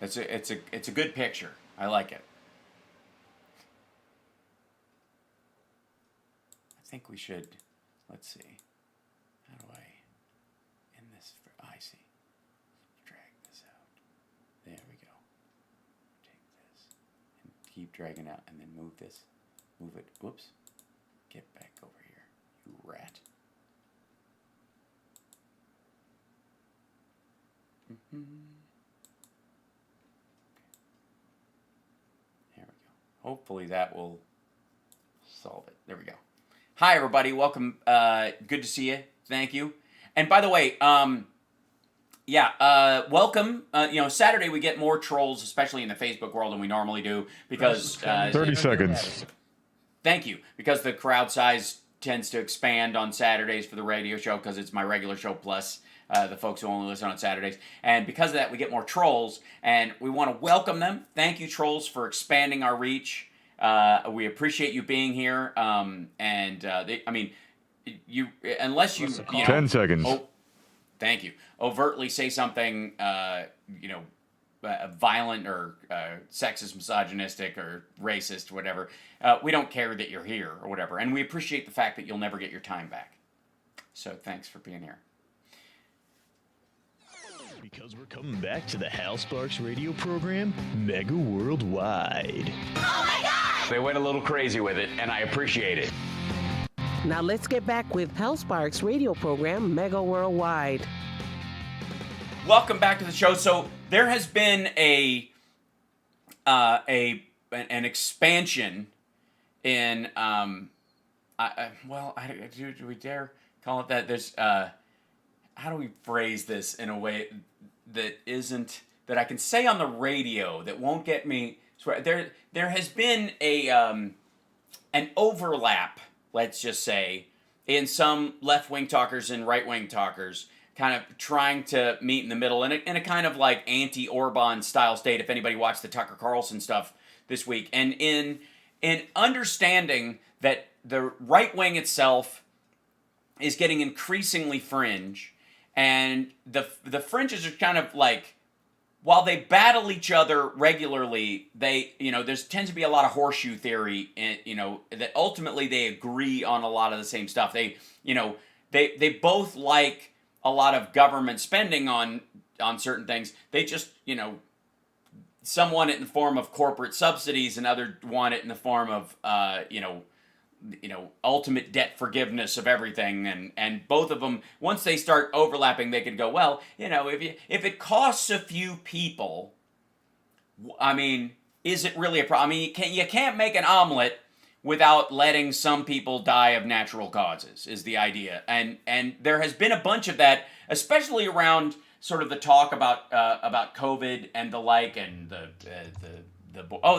It's a good picture. I like it. I think we should, let's see. How do I end this? I see. Drag this out. There we go. Take this and keep dragging out and then move this. Move it. Whoops. Get back over here, you rat. There we go. Hopefully that will solve it. There we go. Hi, everybody. Welcome. Good to see you. Thank you. And by the way, welcome. Saturday we get more trolls, especially in the Facebook world, than we normally do because 30 seconds. Thank you. Because the crowd size tends to expand on Saturdays for the radio show because it's my regular show plus the folks who only listen on Saturdays. And because of that, we get more trolls, and we want to welcome them. Thank you, trolls, for expanding our reach. We appreciate you being here. Unless you 10 seconds. Thank you. Overtly say something, violent or sexist, misogynistic, or racist, whatever. We don't care that you're here or whatever. And we appreciate the fact that you'll never get your time back. So thanks for being here. Because we're coming back to the Hal Sparks radio program, Mega Worldwide. Oh my God! They went a little crazy with it, and I appreciate it. Now let's get back with Hal Sparks radio program, Mega Worldwide. Welcome back to the show. So there has been an expansion in do we dare call it that? There's how do we phrase this in a way that I can say on the radio that won't get me swear. There has been an overlap, let's just say, in some left-wing talkers and right-wing talkers kind of trying to meet in the middle in a kind of like anti-Orban style state, if anybody watched the Tucker Carlson stuff this week. And in understanding that the right wing itself is getting increasingly fringe, and the fringes are kind of like, while they battle each other regularly, they, there tends to be a lot of horseshoe theory, that ultimately they agree on a lot of the same stuff. They both like a lot of government spending on certain things. They just, some want it in the form of corporate subsidies, and others want it in the form of, ultimate debt forgiveness of everything, and both of them, once they start overlapping, they could go, well, if it costs a few people, I mean, is it really a problem? I mean, you can't make an omelet without letting some people die of natural causes, is the idea, and there has been a bunch of that, especially around sort of the talk about COVID and the like, and the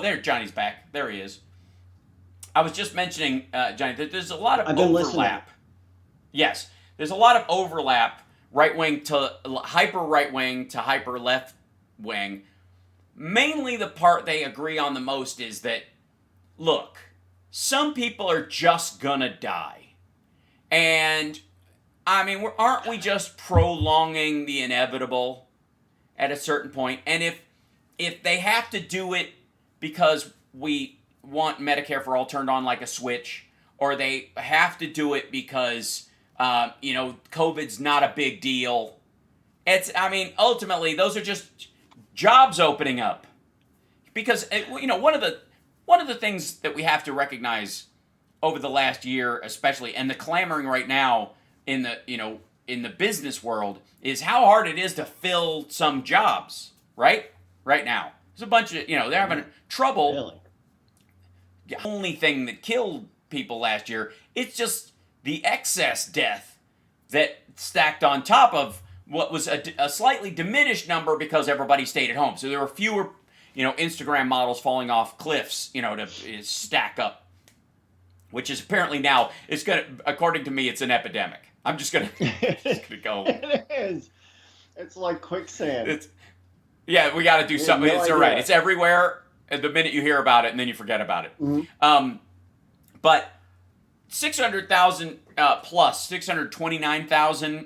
there, Johnny's back, there he is. I was just mentioning, Johnny, that there's a lot of overlap. Yes, there's a lot of overlap, right-wing to hyper-right-wing to hyper-left-wing. Mainly the part they agree on the most is that, look, some people are just gonna die. And, I mean, aren't we just prolonging the inevitable at a certain point? And if they have to do it because we want Medicare for all turned on like a switch, or they have to do it because, COVID's not a big deal. Ultimately, those are just jobs opening up. Because, one of the things that we have to recognize over the last year, especially, and the clamoring right now in the business world, is how hard it is to fill some jobs, right? Right now. There's a bunch of, they're having trouble. Really? The only thing that killed people last year, it's just the excess death that stacked on top of what was a slightly diminished number because everybody stayed at home. So there were fewer, Instagram models falling off cliffs, to stack up, which is apparently now, it's going to, according to me, it's an epidemic. I'm just going to go. It is. It's like quicksand. We got to do something. It's all right. It's everywhere. The minute you hear about it, and then you forget about it. Mm-hmm. But 600,000 plus 629,000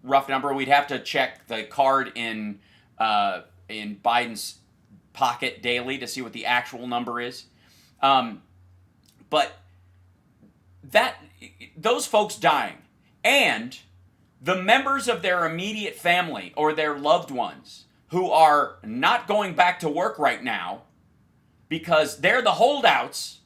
rough number. We'd have to check the card in Biden's pocket daily to see what the actual number is. But those folks dying and the members of their immediate family or their loved ones who are not going back to work right now because they're the holdouts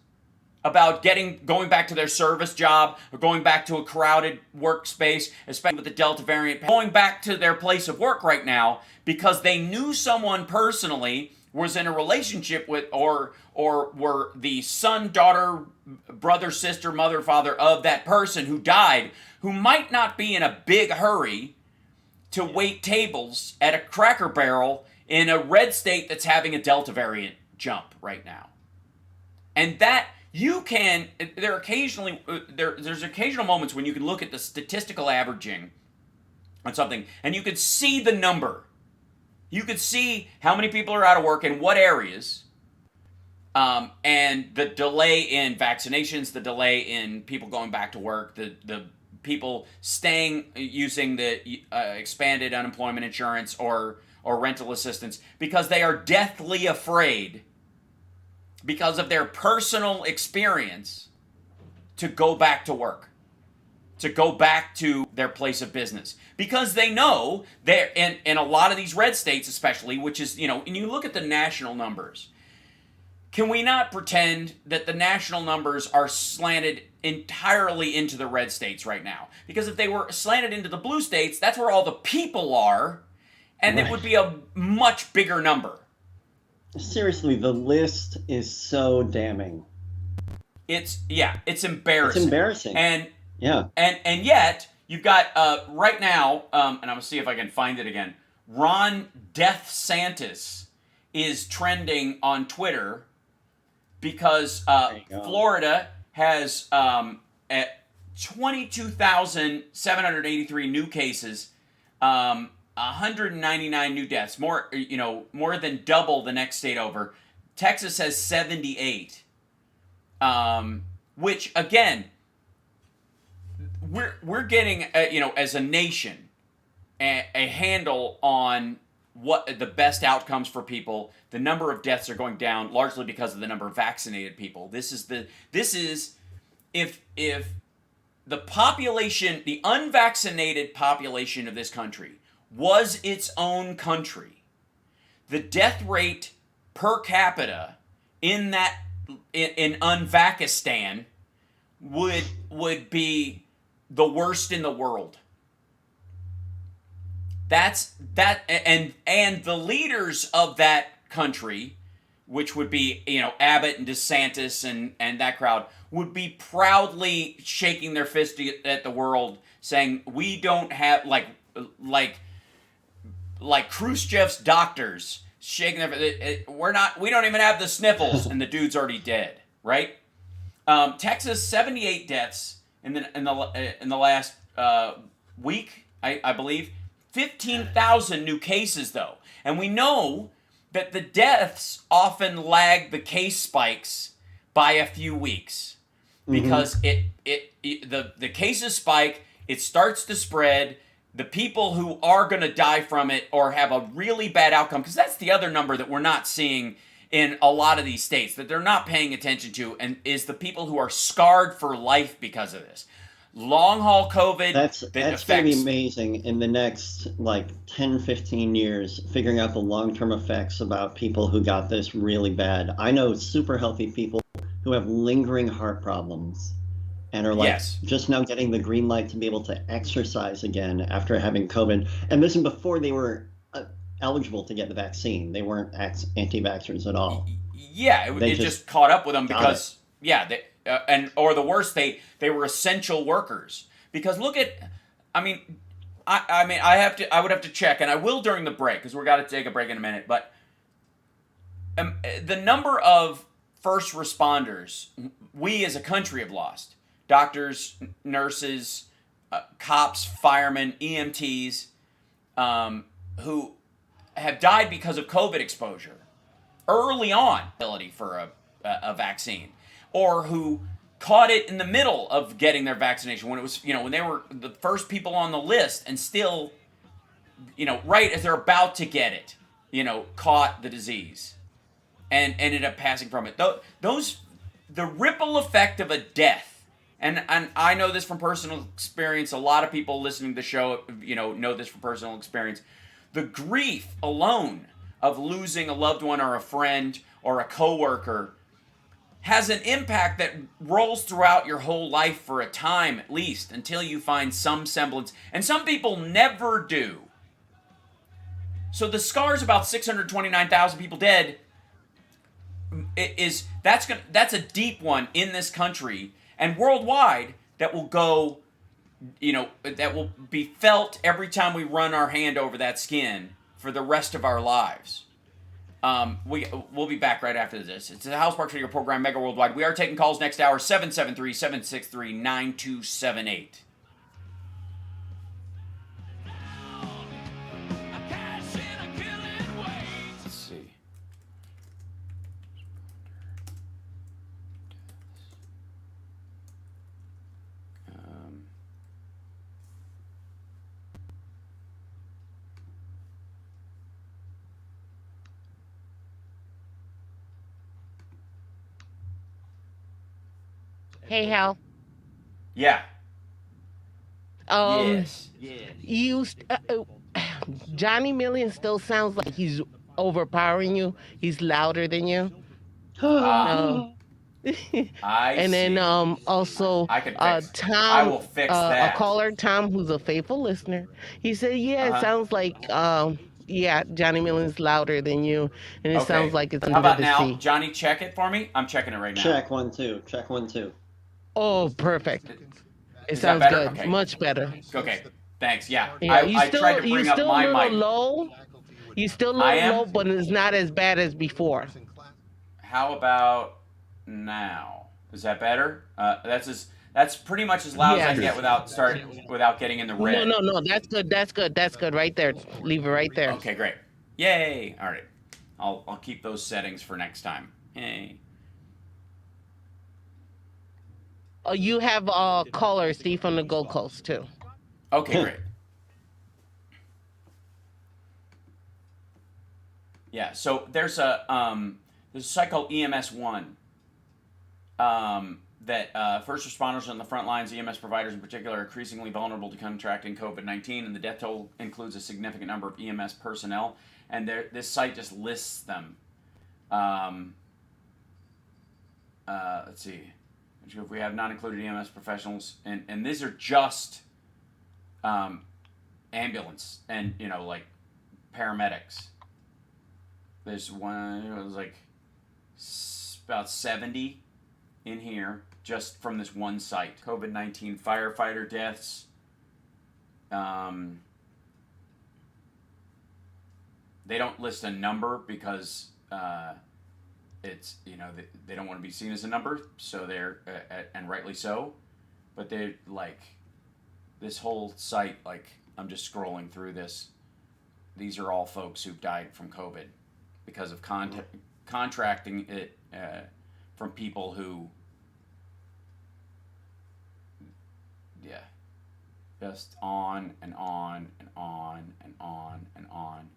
about going back to their service job or going back to a crowded workspace, especially with the Delta variant, going back to their place of work right now because they knew someone personally, was in a relationship with, or were the son, daughter, brother, sister, mother, father of that person who died, who might not be in a big hurry to wait tables at a Cracker Barrel in a red state that's having a Delta variant jump right now. And that you can, there's occasional moments when you can look at the statistical averaging on something and you could see the number. You could see how many people are out of work in what areas, and the delay in vaccinations, the delay in people going back to work, the people staying using the expanded unemployment insurance or rental assistance because they are deathly afraid because of their personal experience to go back to work, to go back to their place of business. Because they know they're in a lot of these red states especially, which is, and you look at the national numbers, can we not pretend that the national numbers are slanted entirely into the red states right now? Because if they were slanted into the blue states, that's where all the people are, and It would be a much bigger number. Seriously, the list is so damning. It's embarrassing. It's embarrassing. And yet, you've got, right now, and I'm going to see if I can find it again, Ron DeSantis is trending on Twitter because Florida has 22,783 new cases, 199 new deaths, more than double the next state over. Texas has 78, which, again, we're getting, as a nation, a handle on what the best outcomes for people. The number of deaths are going down largely because of the number of vaccinated people. This is if the population, the unvaccinated population of this country was its own country, the death rate per capita in Unvaxistan would be the worst in the world. And the leaders of that country, which would be, Abbott and DeSantis and that crowd, would be proudly shaking their fist at the world, saying, we don't have, like Khrushchev's doctors shaking their, we don't even have the sniffles, and the dude's already dead, right? Texas, 78 deaths in the last week, I believe. 15,000 new cases, though. And we know that the deaths often lag the case spikes by a few weeks. Because the cases spike, it starts to spread. The people who are going to die from it or have a really bad outcome, because that's the other number that we're not seeing in a lot of these states, that they're not paying attention to, and is the people who are scarred for life because of this. Long haul COVID. That's going to be amazing in the next 10, 15 years, figuring out the long-term effects about people who got this really bad. I know super healthy people who have lingering heart problems and are just now getting the green light to be able to exercise again after having COVID. And this is before they were eligible to get the vaccine. They weren't anti-vaxxers at all. Yeah, it just caught up with them because, or the worst, they were essential workers. Because look at, I would have to check, and I will during the break, because we're got to take a break in a minute, but the number of first responders we as a country have lost, doctors, nurses, cops, firemen, EMTs, who have died because of COVID exposure early on, ability for a vaccine, or who caught it in the middle of getting their vaccination, when it was, when they were the first people on the list, and still, right as they're about to get it, caught the disease and ended up passing from it. The ripple effect of a death, and I know this from personal experience. A lot of people listening to the show, know this from personal experience. The grief alone of losing a loved one or a friend or a coworker has an impact that rolls throughout your whole life for a time, at least, until you find some semblance. And some people never do. So the scars about 629,000 people dead that's a deep one in this country and worldwide that will go, that will be felt every time we run our hand over that skin for the rest of our lives. We'll be back right after this. It's the House Parks Radio program, Mega Worldwide. We are taking calls next hour, 773-763-9278. Let's see. Hey, Hal. Yeah. Yes. Johnny Million still sounds like he's overpowering you. He's louder than you. I and then see. Also Tom, I will fix that. A caller, Tom, who's a faithful listener. He said, it sounds like Johnny Million's louder than you, and it sounds like it's under the sea. How about now, Johnny? Check it for me. I'm checking it right now. Check 1 2. Check 1 2. Oh, perfect. It sounds good. Okay. Much better. Okay. Thanks. Yeah. I tried to bring up my mic. You still a little low, but it's not as bad as before. How about now? Is that better? That's pretty much as loud as I get without getting in the red. No. That's good. That's good. Right there. Leave it right there. Okay, great. Yay! All right. I'll keep those settings for next time. Yay. You have a caller, Steve from the Gold Coast too. Okay, great. Yeah. So there's a site called EMS1. That first responders on the front lines, EMS providers in particular, are increasingly vulnerable to contracting COVID-19, and the death toll includes a significant number of EMS personnel. And this site just lists them. Let's see. If we have not included EMS professionals, and these are just ambulance and like paramedics. There's one. It was like about 70 in here just from this one site. COVID-19 firefighter deaths. They don't list a number because it's they don't want to be seen as a number, so they're and rightly so. But they're like this whole site. Like I'm just scrolling through this. These are all folks who've died from COVID because of contracting it from people who. Yeah, just on and on and on and on and on.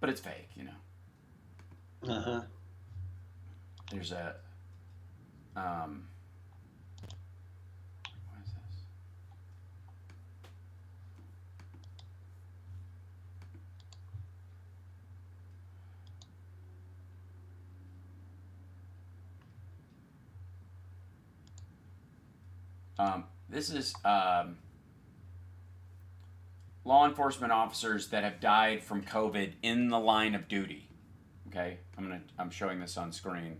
But it's fake, There's a what is this? This is law enforcement officers that have died from COVID in the line of duty. Okay, I'm showing this on screen.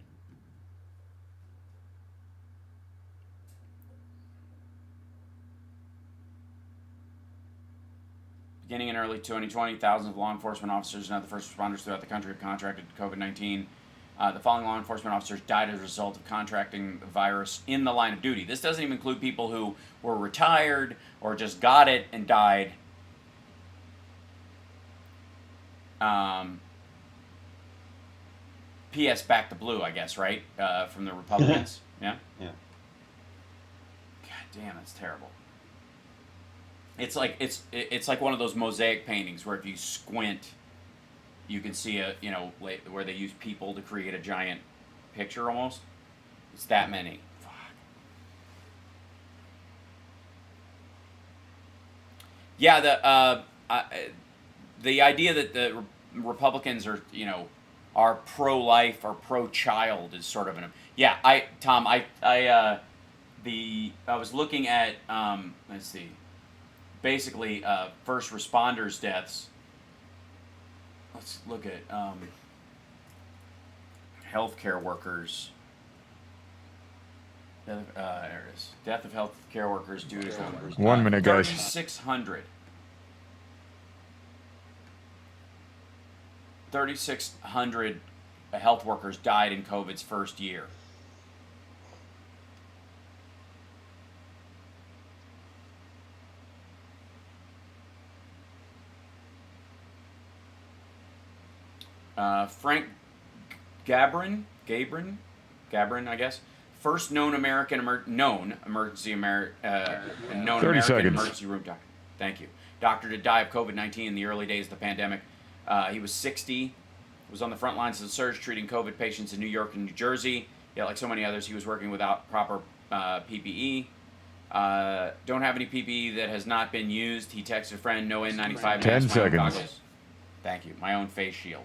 Beginning in early 2020, thousands of law enforcement officers and other first responders throughout the country have contracted COVID-19. The following law enforcement officers died as a result of contracting the virus in the line of duty. This doesn't even include people who were retired or just got it and died. PS back to blue, I guess, right? From the Republicans. Yeah. Yeah. God damn, that's terrible. It's like one of those mosaic paintings where if you squint, you can see where they use people to create a giant picture almost. It's that many. Fuck. Yeah, the idea that the Republicans are pro-life or pro-child is sort of Tom, I was looking at let's see, basically first responders deaths. Let's look at healthcare workers. There it is. Death of healthcare workers due to 1 minute, guys. 3,600. 3,600 health workers died in COVID's first year. Frank Gabrin, I guess, first known American emergency room doctor. Thank you. Doctor to die of COVID-19 in the early days of the pandemic. He was 60, was on the front lines of the surge treating COVID patients in New York and New Jersey. Yeah, like so many others, he was working without proper PPE. Don't have any PPE that has not been used. He texted a friend, no N95. 10 seconds. Goggles. Thank you. My own face shield.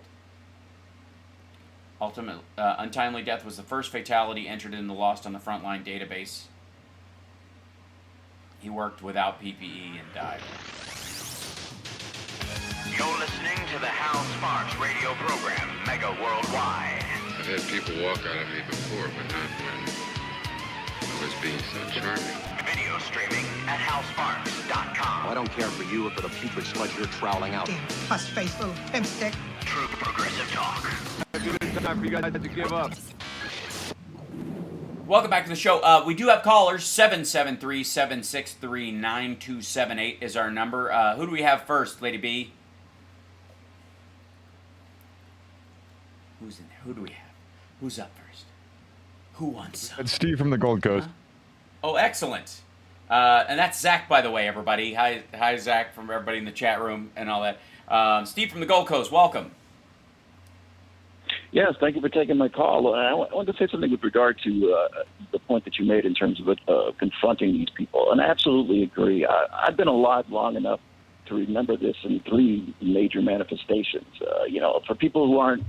Ultimate untimely death was the first fatality entered in the Lost on the Frontline database. He worked without PPE and died. You're listening to the Hal Sparks radio program, Mega Worldwide. I've had people walk out of me before, but not when I was being so charming. Video streaming at halsparks.com. I don't care for you or for the putrid sludge you're troweling out. Puss-faced little pimp stick. True progressive talk. It's time for you guys to give up. Welcome back to the show. We do have callers. 773-763-9278 is our number. Who do we have first, Lady B? Who's in there? Who do we have? Who's up first? Who wants some? It's Steve from the Gold Coast. Oh, excellent. And that's Zach, by the way, everybody. Hi, Zach, from everybody in the chat room and all that. Steve from the Gold Coast, welcome. Yes, thank you for taking my call. I wanted to say something with regard to the point that you made in terms of confronting these people. And I absolutely agree. I've been alive long enough to remember this in three major manifestations. For people who aren't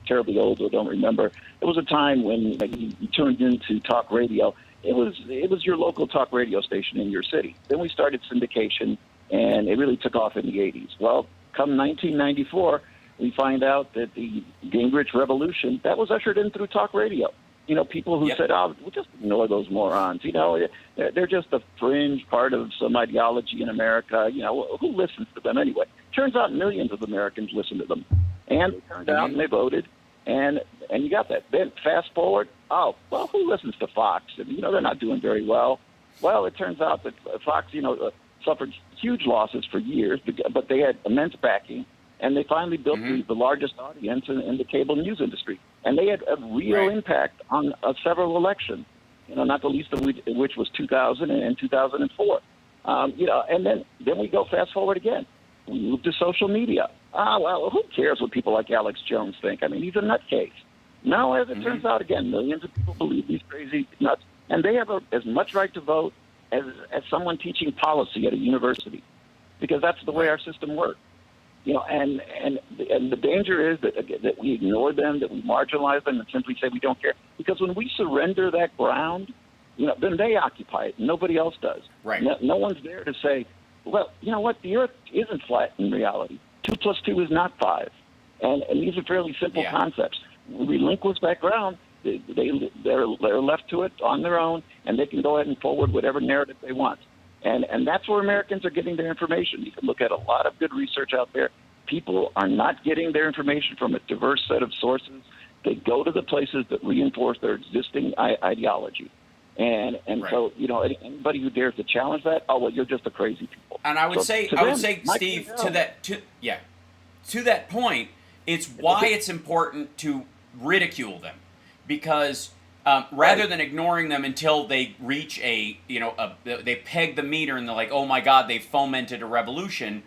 terribly old or don't remember, it was a time when you tuned into talk radio. It was your local talk radio station in your city. Then we started syndication, and it really took off in the 80s. Well, come 1994, we find out that the Gingrich revolution, that was ushered in through talk radio. People who said, oh, we'll just ignore those morons. They're just a fringe part of some ideology in America. Who listens to them anyway? Turns out millions of Americans listen to them. And they turned out and they voted. And you got that. Then fast forward, who listens to Fox? And, they're not doing very well. Well, it turns out that Fox, suffered huge losses for years, but they had immense backing. And they finally built the largest audience in the cable news industry. And they had a real impact on several elections, not the least of which was 2000 and 2004. And then we go fast forward again. We move to social media. Who cares what people like Alex Jones think? I mean, he's a nutcase. Now, as it turns out, again, millions of people believe these crazy nuts. And they have as much right to vote as someone teaching policy at a university, because that's the way our system works. And the danger is that we ignore them, that we marginalize them, and simply say we don't care. Because when we surrender that ground, then they occupy it, and nobody else does. Right. No one's there to say, well, you know what? The Earth isn't flat in reality. 2 + 2 is not 5, and these are fairly simple concepts. We relinquish that ground. They're left to it on their own, and they can go ahead and forward whatever narrative they want. And that's where Americans are getting their information. You can look at a lot of good research out there. People are not getting their information from a diverse set of sources. They go to the places that reinforce their existing ideology. And so, anybody who dares to challenge that, you're just a crazy people. And I would say, Steve, to that point, it's why it's important to ridicule them, because rather than ignoring them until they reach they peg the meter and they're like, oh my God, they fomented a revolution.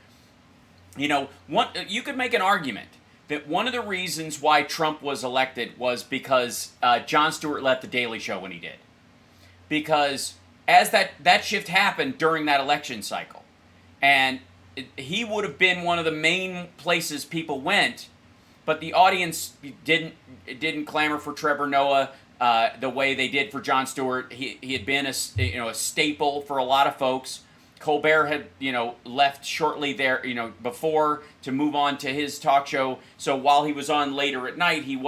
You could make an argument that one of the reasons why Trump was elected was because Jon Stewart left The Daily Show when he did. Because as that shift happened during that election cycle, and he would have been one of the main places people went, but the audience didn't clamor for Trevor Noah the way they did for Jon Stewart. He had been a staple for a lot of folks. Colbert had left shortly there before to move on to his talk show. So while he was on later at night, it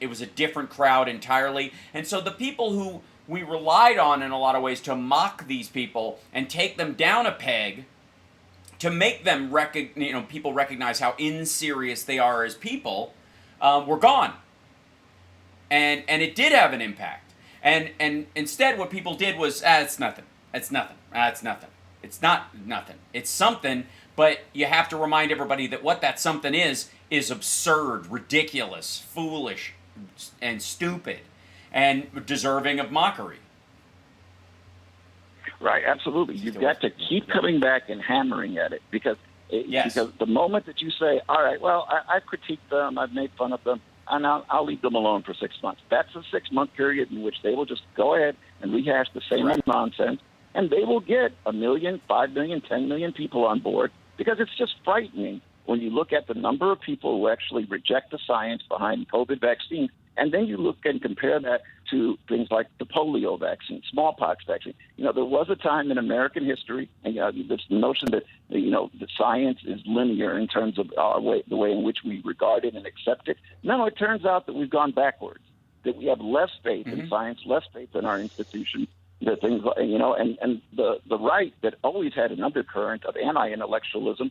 was a different crowd entirely. And so the people who we relied on in a lot of ways to mock these people and take them down a peg, to make them people recognize how inserious they are as people, were gone. And it did have an impact. And instead what people did was, it's nothing. It's nothing. It's nothing. It's not nothing. It's something, but you have to remind everybody that what that something is absurd, ridiculous, foolish, and stupid, and deserving of mockery. Right, absolutely. You've got to keep coming back and hammering at it, because the moment that you say, all right, well, I've critiqued them, I've made fun of them, and I'll leave them alone for 6 months. That's a 6-month period in which they will just go ahead and rehash the same nonsense, and they will get 1 million, 5 million, 10 million people on board, because it's just frightening when you look at the number of people who actually reject the science behind COVID vaccines. And then you look and compare that to things like the polio vaccine, smallpox vaccine. There was a time in American history, and this notion that the science is linear in terms of the way in which we regard it and accept it. No, it turns out that we've gone backwards. That we have less faith in science, less faith in our institutions. The things, and the right that always had an undercurrent of anti-intellectualism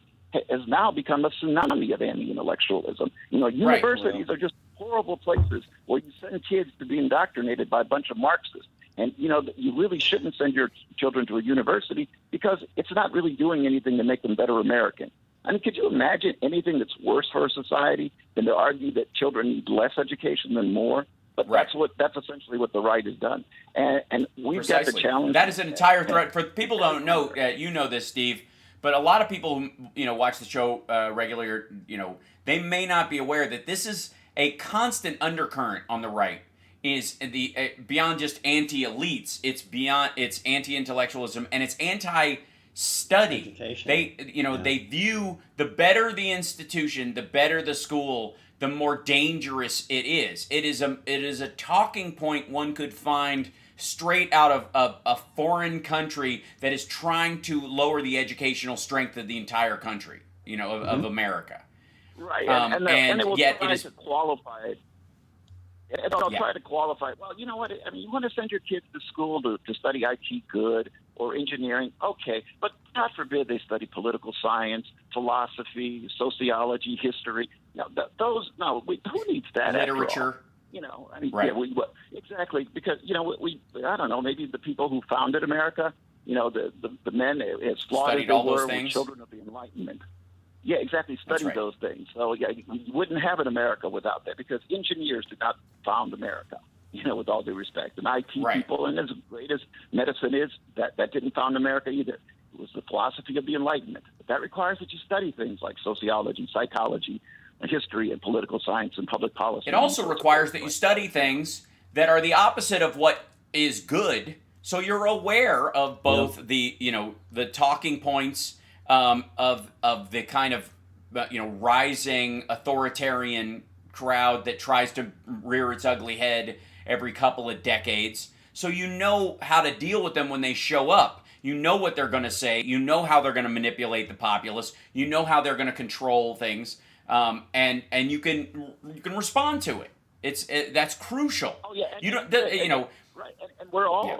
has now become a tsunami of anti-intellectualism. Universities are just horrible places where you send kids to be indoctrinated by a bunch of Marxists. And, you really shouldn't send your children to a university because it's not really doing anything to make them better American. I mean, could you imagine anything that's worse for a society than to argue that children need less education than more? But that's essentially what the right has done. And we've got the challenge. That is an entire threat. For people who don't know, you know this, Steve, but a lot of people who watch the show regularly, they may not be aware that this is a constant undercurrent on the right. Is the beyond just anti-elites, it's anti-intellectualism, and it's anti-study. Education. They view the better the institution, the better the school, the more dangerous it is. It is a talking point one could find straight out of a foreign country that is trying to lower the educational strength of the entire country, of America. Right, and it will try to qualify it. It'll try to qualify it. Well, you know what? I mean, you want to send your kids to school to study IT good or engineering, okay, but God forbid they study political science, philosophy, sociology, history. Who needs that? Literature. Exactly, because I don't know, maybe the people who founded America, the men, as flawed as they were, were children of the Enlightenment. Yeah, exactly. Study those things. So you wouldn't have an America without that, because engineers did not found America. With all due respect, and IT people, and as great as medicine is, that didn't found America either. It was the philosophy of the Enlightenment. But that requires that you study things like sociology, psychology, history, and political science and public policy. It also requires that you study things that are the opposite of what is good, so you're aware of both the talking points of the kind of rising authoritarian crowd that tries to rear its ugly head every couple of decades, so you know how to deal with them when they show up. You know what they're going to say. You know how they're going to manipulate the populace. You know how they're going to control things, and you can respond to it. That's crucial. Oh yeah, right, and we're all. Yeah.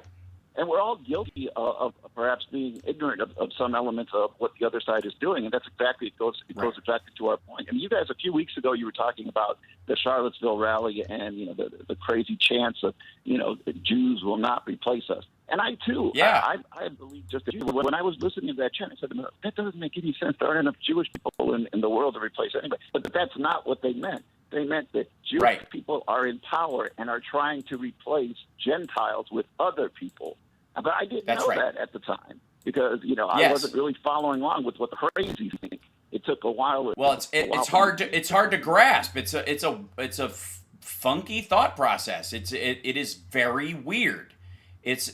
And we're all guilty of perhaps being ignorant of some elements of what the other side is doing, and that's exactly it goes exactly to our point. I mean, you guys, a few weeks ago, you were talking about the Charlottesville rally and the crazy chance of that Jews will not replace us. And I too, I believe just when I was listening to that chant, I said, that doesn't make any sense. There aren't enough Jewish people in the world to replace anybody. But that's not what they meant. They meant that Jewish people are in power and are trying to replace Gentiles with other people. But I didn't know that at the time because, I wasn't really following along with what the crazies think. It took a while. It's hard to grasp. It's a funky thought process. It is very weird. It's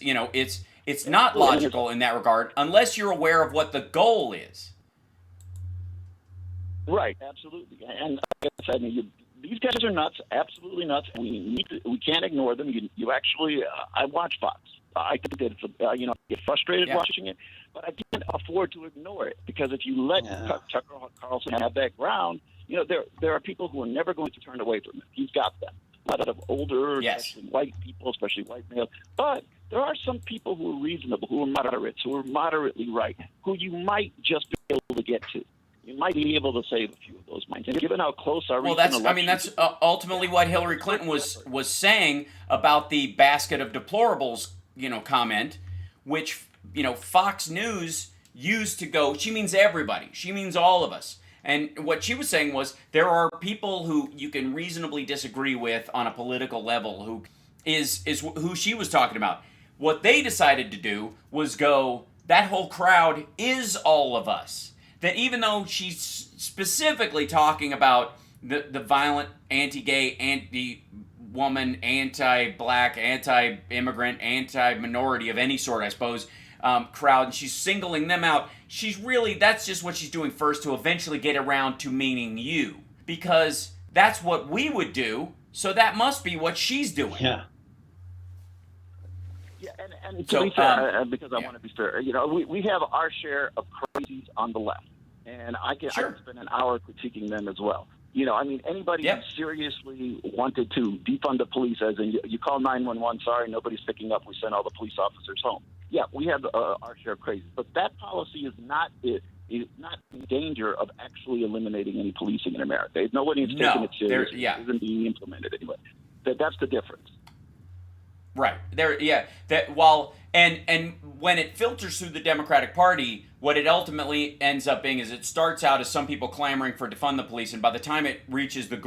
not logical in that regard unless you're aware of what the goal is. Right, absolutely. And I mean, these guys are nuts, absolutely nuts. We can't ignore them. You actually, I watch Fox. I think that I get frustrated watching it, but I can't afford to ignore it because if you let Tucker Carlson have that ground, there are people who are never going to turn away from him. He's got them. A lot of older, especially white people, especially white males. But there are some people who are reasonable, who are moderates, who are moderately right, who you might just be able to get to. You might be able to save a few of those minds. And given how close our that's ultimately what Hillary Clinton was saying about the basket of deplorables, comment, which, Fox News used to go, she means everybody. She means all of us. And what she was saying was there are people who you can reasonably disagree with on a political level who is who she was talking about. What they decided to do was go, that whole crowd is all of us. That even though she's specifically talking about the violent, anti-gay, anti-woman, anti-black, anti-immigrant, anti-minority of any sort, I suppose, crowd, and she's singling them out, that's just what she's doing first to eventually get around to meaning you. Because that's what we would do, so that must be what she's doing. Yeah. Yeah, and to be fair, because I want to be fair, we have our share of crazies on the left, and I can spend an hour critiquing them as well. Anybody who seriously wanted to defund the police, as in you call 911, sorry, nobody's picking up, we send all the police officers home. Yeah, we have our share of crazies, but that policy is not in danger of actually eliminating any policing in America. Nobody's taking it seriously. It isn't being implemented anyway. That's the difference. Right. And when it filters through the Democratic Party, what it ultimately ends up being is it starts out as some people clamoring for defund the police, and by the time it reaches the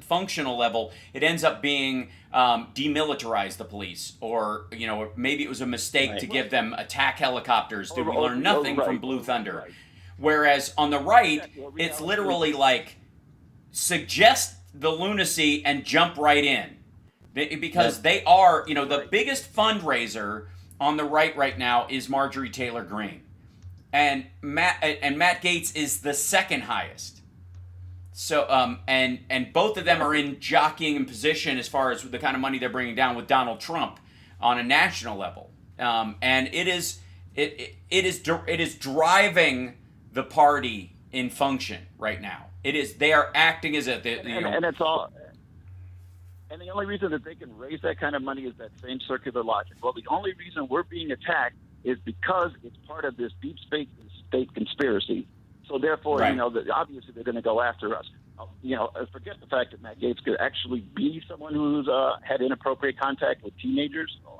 functional level, it ends up being demilitarize the police, or maybe it was a mistake to give them attack helicopters. Did we learn nothing from Blue Thunder? Right. Whereas on the right, it's literally like suggest the lunacy and jump right in. Because they are, the biggest fundraiser on the right now is Marjorie Taylor Greene, and Matt Gaetz is the second highest. So and both of them are in jockeying in position as far as the kind of money they're bringing down with Donald Trump on a national level, and it is driving the party in function right now. They are acting as if and it's all. And the only reason that they can raise that kind of money is that same circular logic. Well, the only reason we're being attacked is because it's part of this deep state conspiracy. So therefore, obviously they're going to go after us. Forget the fact that Matt Gaetz could actually be someone who's had inappropriate contact with teenagers. Well,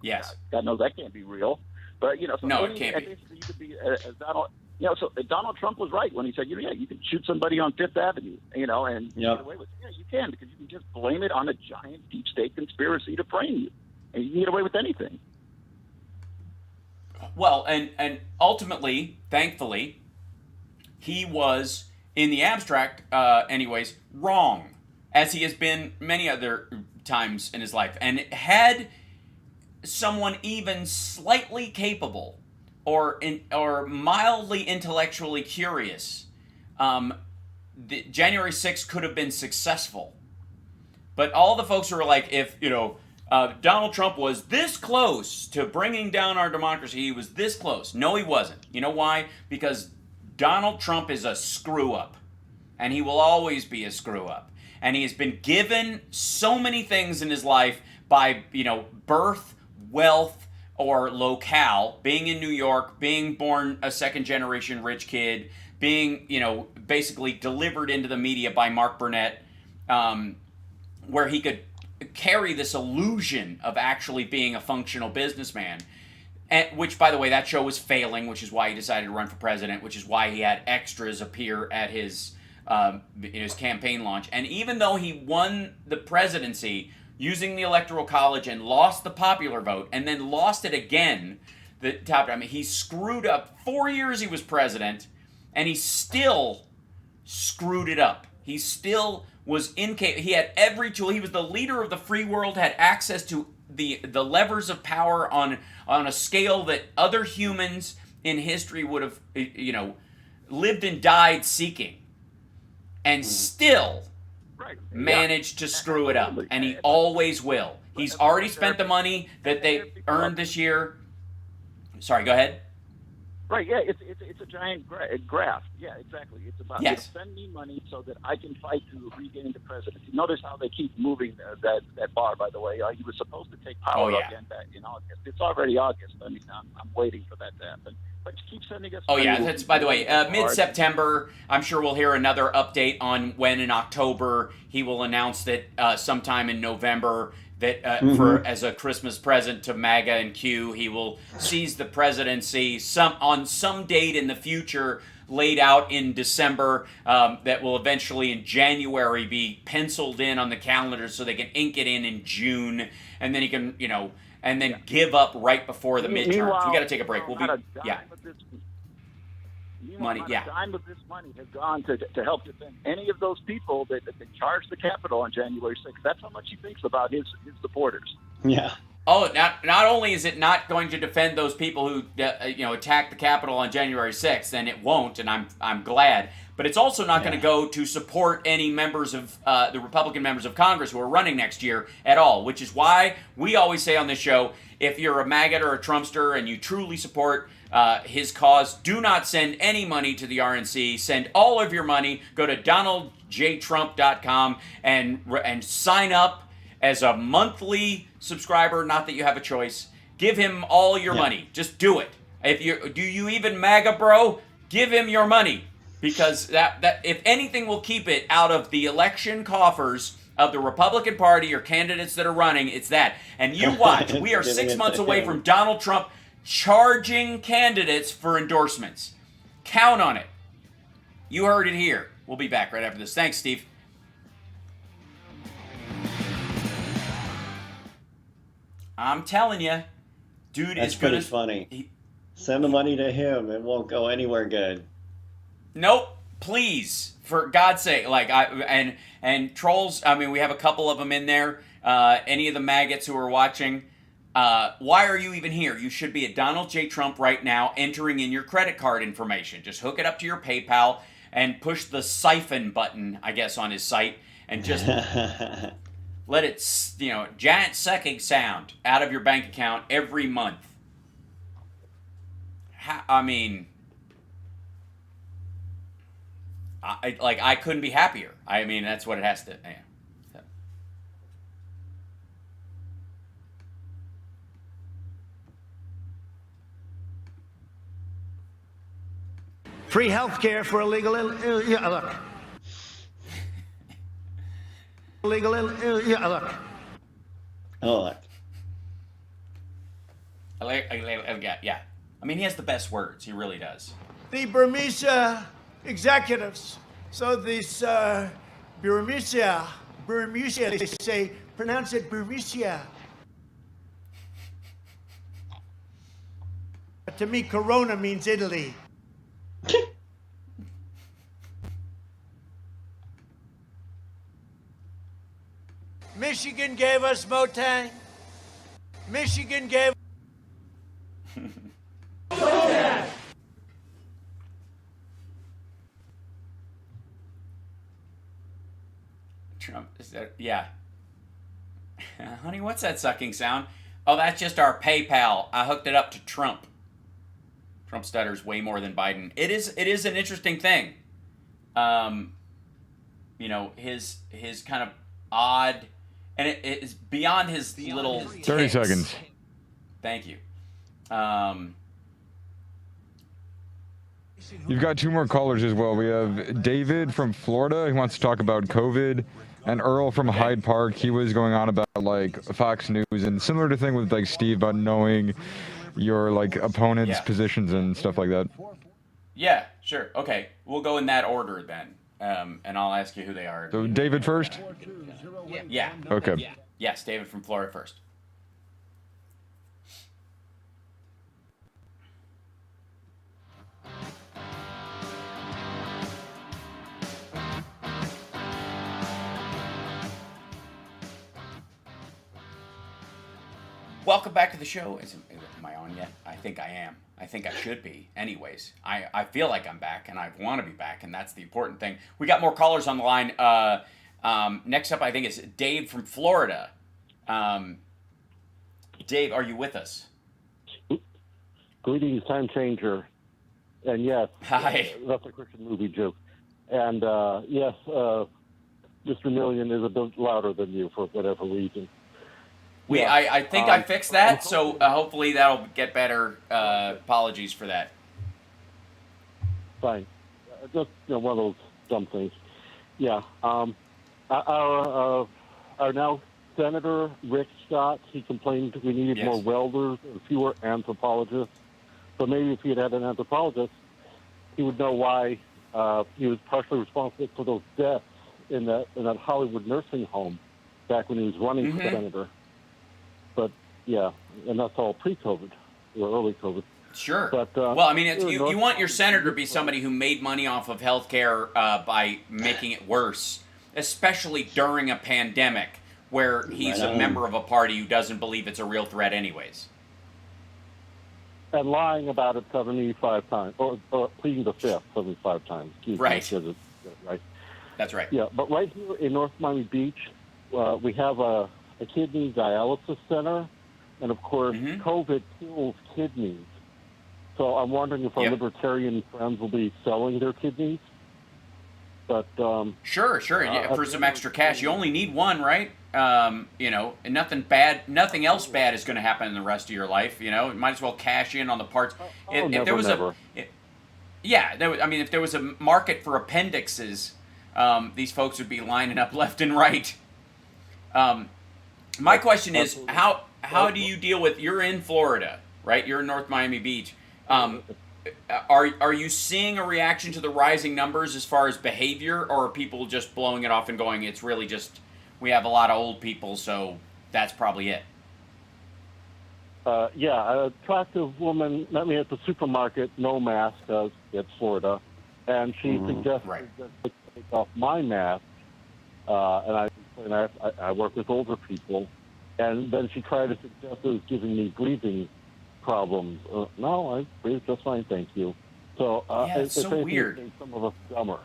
yes. God knows that can't be real. But it can't be. You could be as Donald. So Donald Trump was right when he said, you can shoot somebody on Fifth Avenue, and get away with it. Yeah, you can, because you can just blame it on a giant deep state conspiracy to frame you, and you can get away with anything. Well, and ultimately, thankfully, he was, in the abstract, anyways, wrong, as he has been many other times in his life. And had someone even slightly capable or mildly intellectually curious, January 6th could have been successful. But all the folks who were like, if, Donald Trump was this close to bringing down our democracy, he was this close. No, he wasn't. You know why? Because Donald Trump is a screw-up. And he will always be a screw-up. And he has been given so many things in his life by, birth, wealth, or locale, being in New York, being born a second-generation rich kid, being, basically delivered into the media by Mark Burnett, where he could carry this illusion of actually being a functional businessman, which, by the way, that show was failing, which is why he decided to run for president, which is why he had extras appear at his his campaign launch. And even though he won the presidency using the Electoral College and lost the popular vote, and then lost it again, he screwed up 4 years he was president, and he still screwed it up. He still was incapable. He had every tool. He was the leader of the free world, had access to the levers of power on a scale that other humans in history would have, lived and died seeking, and still managed to screw it up. And he always will. He's already spent the money that they earned this year. Sorry, go ahead. Right, yeah, it's a giant graft. Yeah, exactly. It's about send me money so that I can fight to regain the presidency. Notice how they keep moving that bar, by the way. He was supposed to take power again back in August. It's already August. I mean, I'm waiting for that to happen. But keep sending us money. That's, by the way, mid-September. I'm sure we'll hear another update on when in October he will announce that sometime in November that as a Christmas present to MAGA and Q, he will seize the presidency on some date in the future, laid out in December, that will eventually in January be penciled in on the calendar so they can ink it in June, and then he can, and then give up right before the midterms. We got to take a break. We'll be money. A dime of this money has gone to help defend any of those people that charged the Capitol on January 6th. That's how much he thinks about his supporters. Yeah. Oh, not only is it not going to defend those people who attacked the Capitol on January 6th, and it won't, and I'm glad, but it's also not going to go to support any members of the Republican members of Congress who are running next year at all, which is why we always say on this show, if you're a MAGA or a Trumpster and you truly support his cause, do not send any money to the RNC. Send all of your money. Go to donaldjtrump.com and sign up as a monthly subscriber. Not that you have a choice. Give him all your money. Just do it. Do you even MAGA, bro? Give him your money, because that if anything will keep it out of the election coffers of the Republican Party or candidates that are running, it's that. And you watch. We are 6 months away from Donald Trump charging candidates for endorsements. Count on it. You heard it here. We'll be back right after this. Thanks, Steve. I'm telling you, dude, that's pretty funny. Send the money to him. It won't go anywhere good. Nope. Please, for God's sake. And trolls, I mean, we have a couple of them in there. Any of the maggots who are watching, why are you even here? You should be at Donald J. Trump right now, entering in your credit card information. Just hook it up to your PayPal and push the siphon button, I guess, on his site, and just let it, giant sucking sound out of your bank account every month. I couldn't be happier. I mean, that's what it has to. Yeah. So. Free health care for illegal. Look. Illegal. Look. Oh. Yeah. I mean, he has the best words. He really does. The Burmese executives. So this Burmese, they say, pronounce it Burmese. To me, Corona means Italy. Michigan gave us Motang. Michigan gave Motang. Trump, is that, yeah. Honey, what's that sucking sound? Oh, that's just our PayPal. I hooked it up to Trump. Trump stutters way more than Biden. It is an interesting thing. His kind of odd, and it is beyond his little 30 seconds. Thank you. You've got two more callers as well. We have David from Florida. He wants to talk about COVID. And Earl from Hyde Park, he was going on about Fox News and similar to thing with Steve about knowing your opponent's positions and stuff like that. Yeah, sure. Okay, we'll go in that order then. and I'll ask you who they are. So David first? Yeah. Okay. Yes, David from Florida first. Welcome back to the show. Am I on yet? I think I am. I think I should be. Anyways, I feel like I'm back, and I want to be back, and that's the important thing. We got more callers on the line. Next up, I think, is Dave from Florida. Dave, are you with us? Greetings, Time Changer. And yes, hi. That's a Christian movie joke. And yes, Mr. Million is a bit louder than you for whatever reason. I think I fixed that, so hopefully that'll get better. Apologies for that. Fine. Just one of those dumb things. Yeah. Our now Senator Rick Scott, he complained we needed more welders and fewer anthropologists. So maybe if he had had an anthropologist, he would know why he was partially responsible for those deaths in that Hollywood nursing home back when he was running for senator. But yeah, and that's all pre-COVID or early COVID. Sure. But, well, I mean, you want your senator to be somebody who made money off of healthcare by making it worse, especially during a pandemic where he's a member of a party who doesn't believe it's a real threat anyways. And lying about it 75 times, or pleading the fifth 75 times. Right. Right. That's right. Yeah, but right here in North Miami Beach, we have a kidney dialysis center, and of course, COVID kills kidneys. So I'm wondering if our libertarian friends will be selling their kidneys. But sure, for some extra cash. You only need one, right? And nothing else bad is going to happen in the rest of your life. You might as well cash in on the parts. If there was if there was a market for appendixes, these folks would be lining up left and right. My question is, how do you deal with? You're in Florida, right? You're in North Miami Beach. Are you seeing a reaction to the rising numbers as far as behavior, or are people just blowing it off and going, it's really just we have a lot of old people, so that's probably it? An attractive woman met me at the supermarket, no mask, because it's Florida, and she suggested that I take off my mask, and I work with older people, and then she tried to suggest it was giving me breathing problems. No, I breathe just fine, thank you. So it's so weird. Some of us dumber.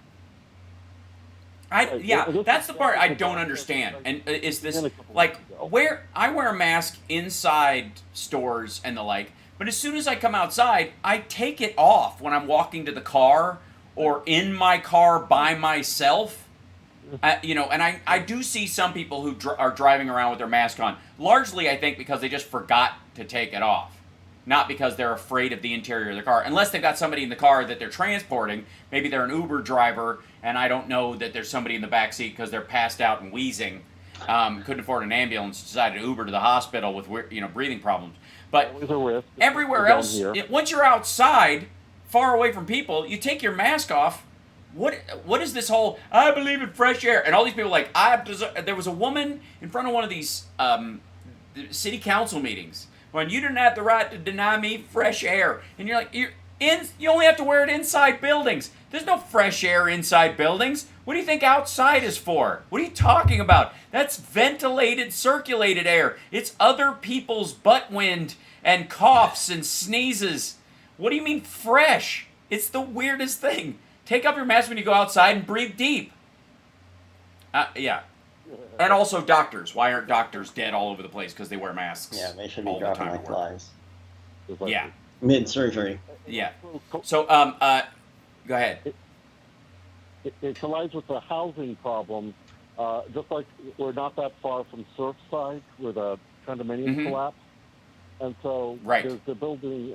That's the part I don't understand. And is this where I wear a mask inside stores and the like, but as soon as I come outside, I take it off when I'm walking to the car or in my car by myself. And I do see some people who are driving around with their mask on, largely I think because they just forgot to take it off. Not because they're afraid of the interior of the car. Unless they've got somebody in the car that they're transporting. Maybe they're an Uber driver, and I don't know that there's somebody in the back seat because they're passed out and wheezing. Couldn't afford an ambulance, decided to Uber to the hospital with breathing problems. But everywhere else, once you're outside, far away from people, you take your mask off. What is this whole, I believe in fresh air, and all these people there was a woman in front of one of these city council meetings when you didn't have the right to deny me fresh air, and you're like, you only have to wear it inside buildings. There's no fresh air inside buildings. What do you think outside is for? What are you talking about? That's ventilated, circulated air. It's other people's butt wind and coughs and sneezes. What do you mean fresh? It's the weirdest thing. Take off your mask when you go outside and breathe deep. And also doctors. Why aren't doctors dead all over the place because they wear masks? Yeah, they should be dropping like flies. Yeah. Mid-surgery. Yeah. So, go ahead. It collides with the housing problem. Just like we're not that far from Surfside, where the condominium collapsed. And so there's the building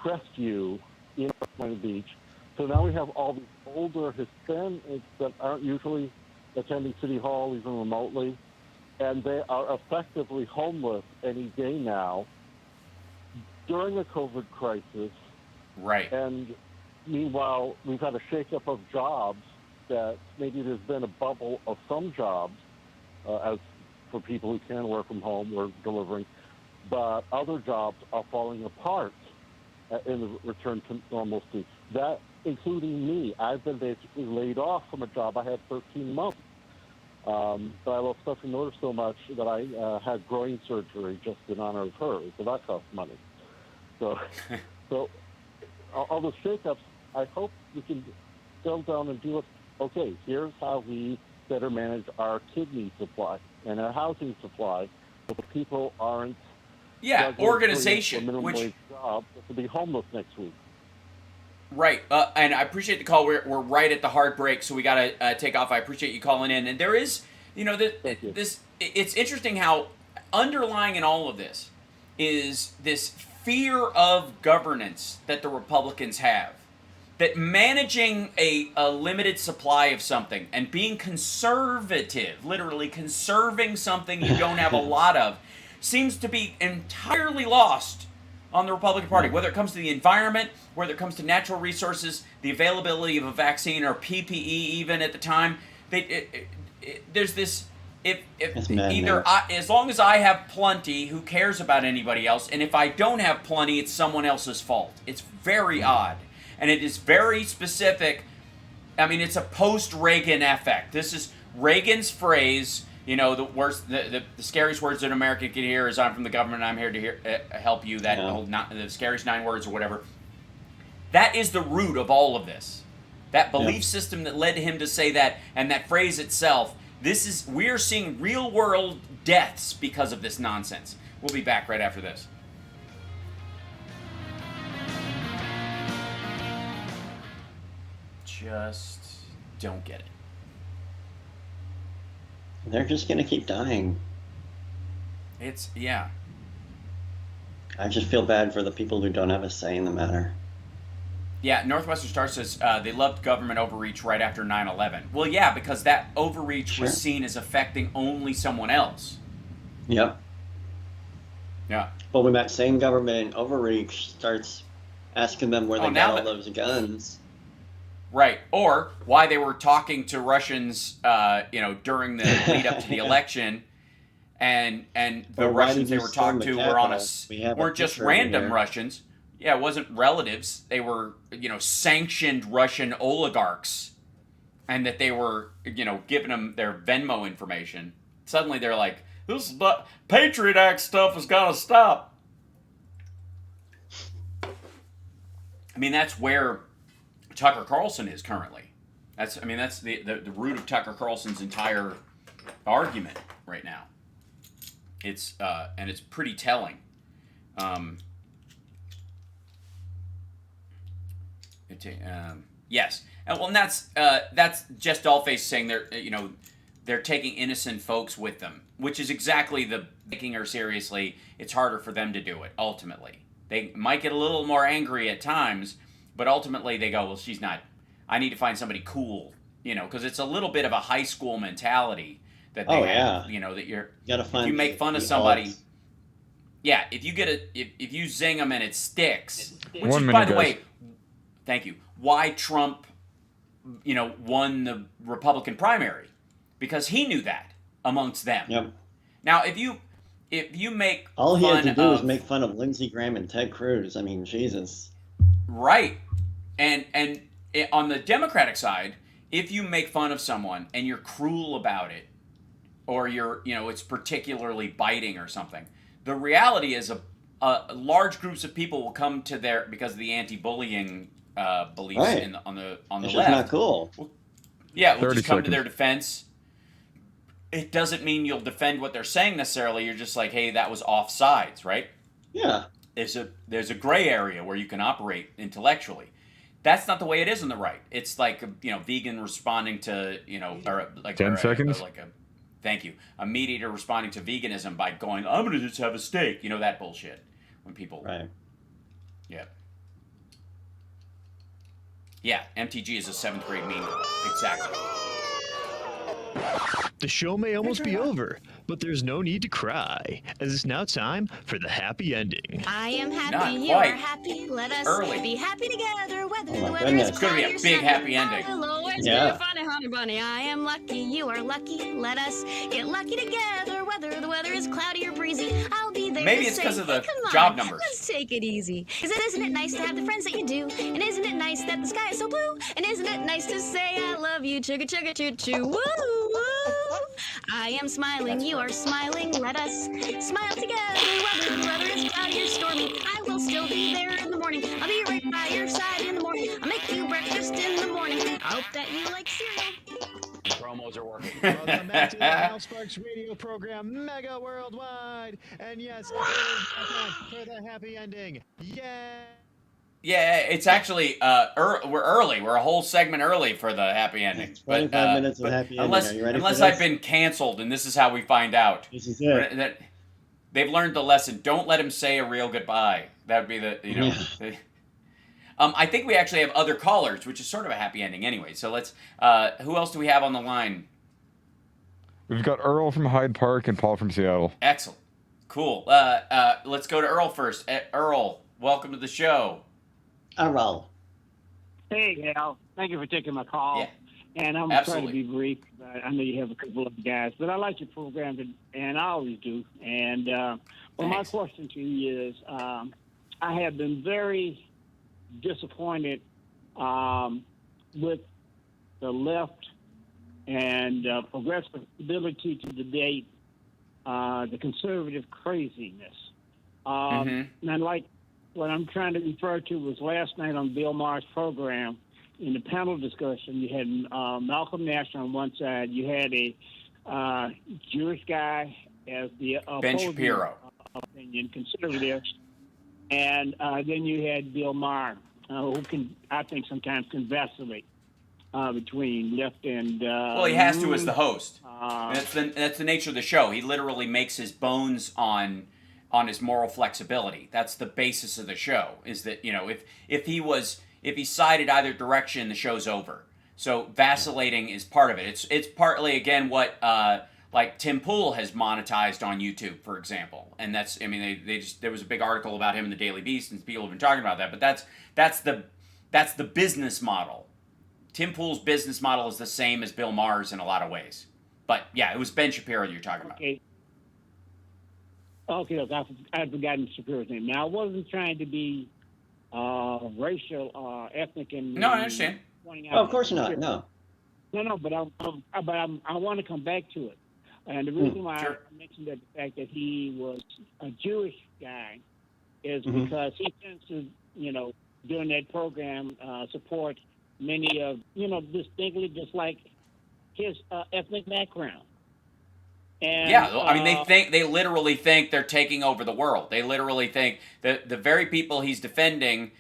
Crestview in Miami Beach. So now we have all these older Hispanics that aren't usually attending City Hall, even remotely, and they are effectively homeless any day now during the COVID crisis. Right. And meanwhile, we've had a shakeup of jobs that maybe there's been a bubble of some jobs, as for people who can work from home or delivering, but other jobs are falling apart in the return to normalcy. That, including me, I've been basically laid off from a job I had 13 months. But I love Stephanie Miller so much that I had groin surgery just in honor of her, so that cost money. So all the shakeups, I hope we can go down and do it. Okay, here's how we better manage our kidney supply and our housing supply, so the people aren't organization, a minimum wage job to be homeless next week. Right, and I appreciate the call. We're right at the hard break, so we got to take off. I appreciate you calling in. And there is, this. It's interesting how underlying in all of this is this fear of governance that the Republicans have. That managing a limited supply of something and being conservative, literally conserving something you don't have a lot of, seems to be entirely lost on the Republican Party, whether it comes to the environment, whether it comes to natural resources, the availability of a vaccine or PPE even at the time. There's this, as long as I have plenty, who cares about anybody else? And if I don't have plenty, it's someone else's fault. It's very odd. And it is very specific. I mean, it's a post-Reagan effect. This is Reagan's phrase. The worst, the scariest words that America can hear is "I'm from the government. I'm here to help you." That the scariest 9 words or whatever. That is the root of all of this. That belief system that led him to say that, and that phrase itself. We're seeing real world deaths because of this nonsense. We'll be back right after this. Just don't get it. They're just going to keep dying. I just feel bad for the people who don't have a say in the matter. Yeah, Northwestern Star says they loved government overreach right after 9/11. Well, yeah, because that overreach was seen as affecting only someone else. Yep. Yeah. But when that same government overreach starts asking them where they got all those guns... Right, or why they were talking to Russians, during the lead up to the election, and the Russians they were talking to weren't just random Russians. Yeah, it wasn't relatives. They were, sanctioned Russian oligarchs, and that they were, giving them their Venmo information. Suddenly they're like, "This Patriot Act stuff has got to stop." I mean, that's where Tucker Carlson is currently. That's the root of Tucker Carlson's entire argument right now. It's and it's pretty telling. Yes, and that's just Dollface saying they're taking innocent folks with them, which is exactly the taking her seriously. It's harder for them to do it. Ultimately, they might get a little more angry at times. But ultimately, they go, well, she's not. I need to find somebody cool, because it's a little bit of a high school mentality that they have. That you gotta find. If you make fun of somebody, if you zing them and it sticks, which is, by the way, thank you. Why Trump, won the Republican primary, because he knew that amongst them. Yep. Now, if you make all he had to do was make fun of Lindsey Graham and Ted Cruz. I mean, Jesus. Right. And on the Democratic side, if you make fun of someone and you're cruel about it, or it's particularly biting or something, the reality is large groups of people will come to because of the anti-bullying beliefs on the left. It's not cool. We'll just come to their defense. It doesn't mean you'll defend what they're saying necessarily. You're just like, hey, that was offsides, right? Yeah. There's a gray area where you can operate intellectually. That's not the way it is on the right. It's like vegan responding to 10 seconds. Thank you. A meat eater responding to veganism by going, I'm gonna just have a steak. That bullshit. When people Yeah. Yeah. MTG is a 7th grade meme. Exactly. The show may almost be over, but there's no need to cry, as it's now time for the happy ending. I am happy, you are happy, let us be happy together, whether the weather is it's going to be a big happy ending. It's gonna be funny, Bunny, bunny, I am lucky, you are lucky. Let us get lucky together, whether the weather is cloudy or breezy. I'll be there Maybe to it's say, because of the hey, come job on, numbers. let's take it easy. Isn't it nice to have the friends that you do? And isn't it nice that the sky is so blue? And isn't it nice to say I love you, chugga chugga choo choo, woo woo. I am smiling, you are smiling. Let us smile together, whether the weather is cloudy or stormy. I will still be there in the morning. I'll be right by your side in the morning. I'll make you breakfast in the morning. I hope that you like cereal. Promos are working. Welcome back to the Hal Sparks radio program, Mega Worldwide. And yes, it is time for the happy ending. Yay! Yeah, it's actually we're early. We're a whole segment early for the happy ending. 25 minutes of happy ending. Are you ready unless for this? I've been canceled, and this is how we find out. This is it. That they've learned the lesson. Don't let him say a real goodbye. That would be I think we actually have other callers, which is sort of a happy ending anyway. So let's. Who else do we have on the line? We've got Earl from Hyde Park and Paul from Seattle. Excellent. Cool. Let's go to Earl first. Earl, welcome to the show. Earl. Hey, Hal. Thank you for taking my call. Yeah. And I'm trying to be brief. I know you have a couple of guys, but I like your program, and I always do. And my question to you is, I have been very disappointed with the left and progressive ability to debate the conservative craziness. And like what I'm trying to refer to was last night on Bill Maher's program, in the panel discussion, you had Malcolm Nash on one side, you had a Jewish guy as the Ben Shapiro opinion, conservative, and then you had Bill Maher, who can, I think, sometimes can vacillate between left and. Well, he has to as the host. That's the nature of the show. He literally makes his bones on his moral flexibility. That's the basis of the show. Is that if he sided either direction, the show's over. So vacillating is part of it. It's partly again what like Tim Pool has monetized on YouTube, for example, and that's there was a big article about him in the Daily Beast, and people have been talking about that. But that's the business model. Tim Pool's business model is the same as Bill Maher's in a lot of ways. But yeah, it was Ben Shapiro that you're talking about. Okay, look, I've forgotten Shapiro's name. Now, I wasn't trying to be racial, ethnic, and no, I understand. Of course not. No. No, but I want to come back to it. And the reason why I mentioned that the fact that he was a Jewish guy is because he tends to, during that program, support many of, distinctly just like his ethnic background. And, they literally think they're taking over the world. They literally think that the very people he's defending,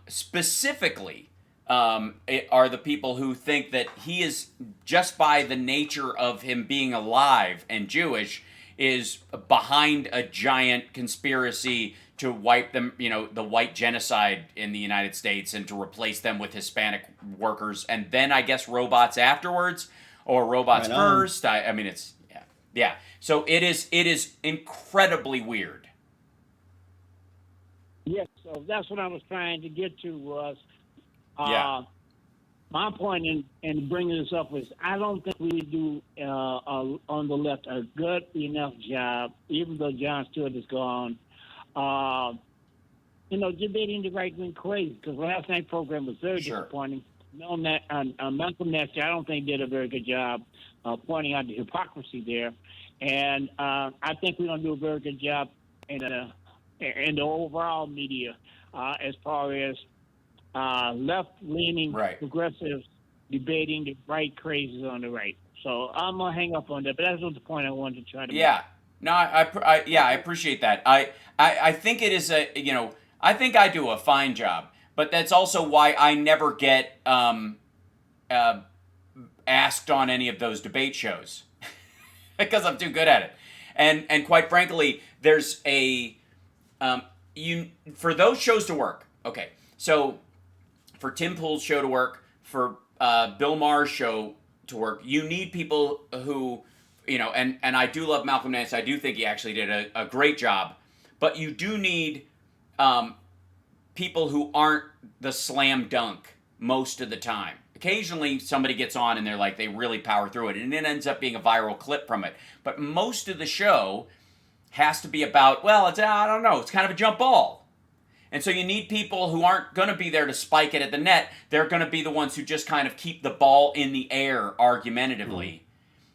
specifically, are the people who think that he is, just by the nature of him being alive and Jewish, is behind a giant conspiracy to wipe them, the white genocide in the United States, and to replace them with Hispanic workers, and then I guess robots afterwards, or robots first. It's. Yeah, so it is incredibly weird. Yes, so that's what I was trying to get to was, my point in bringing this up was I don't think we do on the left a good enough job, even though Jon Stewart is gone, debating the right wing crazy. Because last night's program was very disappointing. Malcolm Nash, I don't think did a very good job pointing out the hypocrisy there, and I think we don't do a very good job in the overall media as far as left-leaning progressives debating the right crazies on the right. So I'm gonna hang up on that, but that's not the point I wanted to try to make. No, I appreciate that. I think it is I think I do a fine job, but that's also why I never get asked on any of those debate shows because I'm too good at it. And quite frankly, there's for those shows to work. Okay, so for Tim Pool's show to work, for Bill Maher's show to work, you need people who, and I do love Malcolm Nash. I do think he actually did a great job, but you do need people who aren't the slam dunk most of the time. Occasionally somebody gets on and they're like, they really power through it, and it ends up being a viral clip from it. But most of the show has to be about, well, it's, I don't know, it's kind of a jump ball. And so you need people who aren't going to be there to spike it at the net. They're going to be the ones who just kind of keep the ball in the air argumentatively,